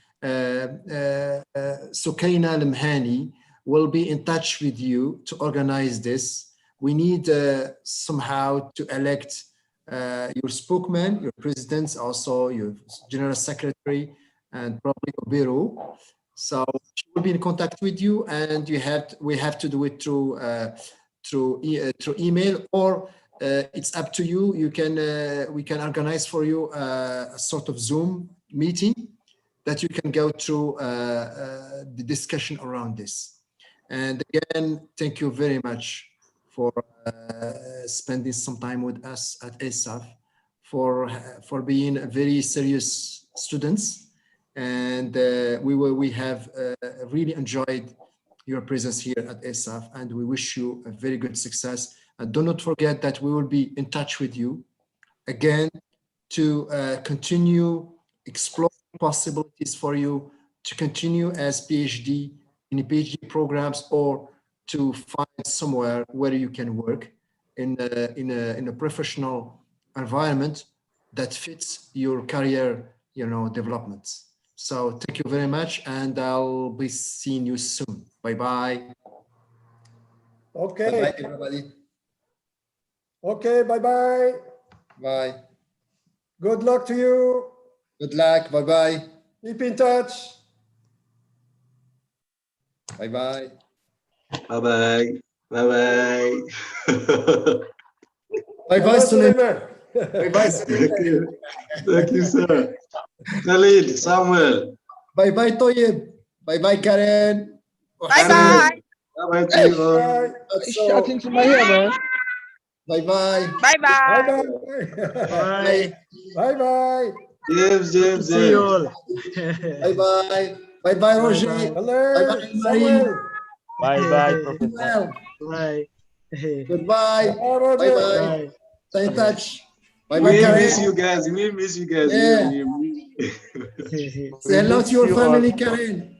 Sukaina Lamhani will be in touch with you to organize this. We need somehow to elect your spokesman, your presidents, also your general secretary, and probably a bureau. So she will be in contact with you, and we have to do it through email, or it's up to you. We can organize for you a sort of Zoom meeting that you can go through the discussion around this. And again, thank you very much for spending some time with us at ESAFE, for being very serious students. And we have really enjoyed your presence here at ESAFE, and we wish you a very good success. And do not forget that we will be in touch with you again to continue exploring possibilities for you to continue as PhD in PhD programs, or to find somewhere where you can work in a professional environment that fits your career, developments. So thank you very much, and I'll be seeing you soon. Bye-bye. Okay. Bye-bye, everybody. Okay, bye-bye. Bye. Good luck to you. Good luck. Bye-bye. Keep in touch. Bye-bye. Bye-bye. Bye-bye. Bye-bye, Sulaiman. Bye-bye, Sulaiman. Thank you, sir. Khalid, Samuel. Bye-bye, Toyib. Bye-bye, Karen. Bye-bye. Bye-bye to you all. Shouting to my ear, man. Bye-bye. Bye-bye. Bye. Bye-bye. James. See you all. Bye-bye. Bye-bye, Roger. Bye-bye, Samuel. Bye-bye, Professor. Bye. Goodbye. Bye-bye. Stay in touch. We miss you guys. We miss you guys. Yeah. Say hello to your family, Karen.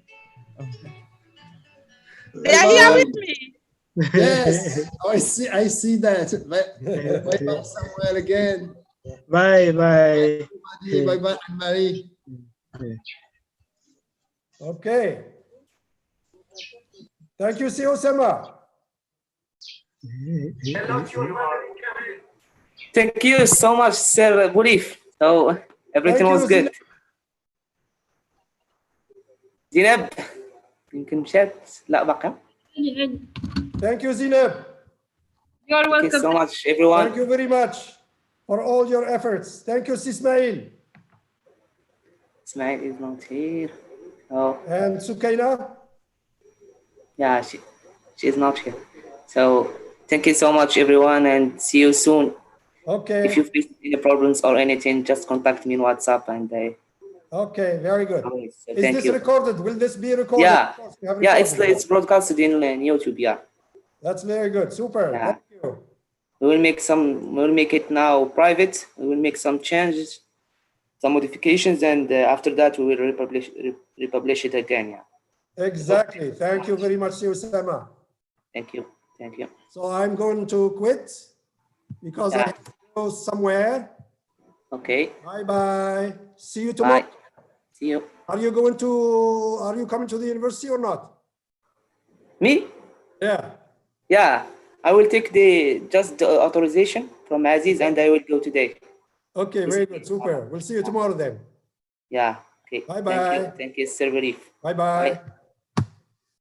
They are here with me. Yes, I see that. Bye-bye, Samuel, again. Bye-bye. Bye-bye, Anne-Marie. Okay. Thank you, Si Osama. Thank you so much, Sir Bulif. So everything was good. Zinab, يمكن مشات لا بقى. Thank you, Zinab. You're welcome. Thank you so much, everyone. Thank you very much for all your efforts. Thank you, Ismail. Ismail is not here. Oh. And Sukaina? Yeah, she is not here. So thank you so much, everyone, and see you soon. Okay. If you face any problems or anything, just contact me on WhatsApp, and okay, very good. So is this recorded? Will this be recorded? Yeah, yeah, it's broadcasted in YouTube. Yeah, that's very good. Super. Yeah. Thank you. We will make it now private. We will make some changes, some modifications, and after that we will republish it again. Yeah. Exactly. Thank you very much, Usama. Thank you. Thank you. So I'm going to quit because I have to go somewhere. Okay. Bye-bye. See you tomorrow. Bye. See you. Are you coming to the university or not? Me? Yeah. Yeah. I will take just the authorization from Aziz, and I will go today. Okay, very good, super. We'll see you tomorrow then. Yeah, okay. Bye-bye. Thank you, Sir Belief. Bye-bye.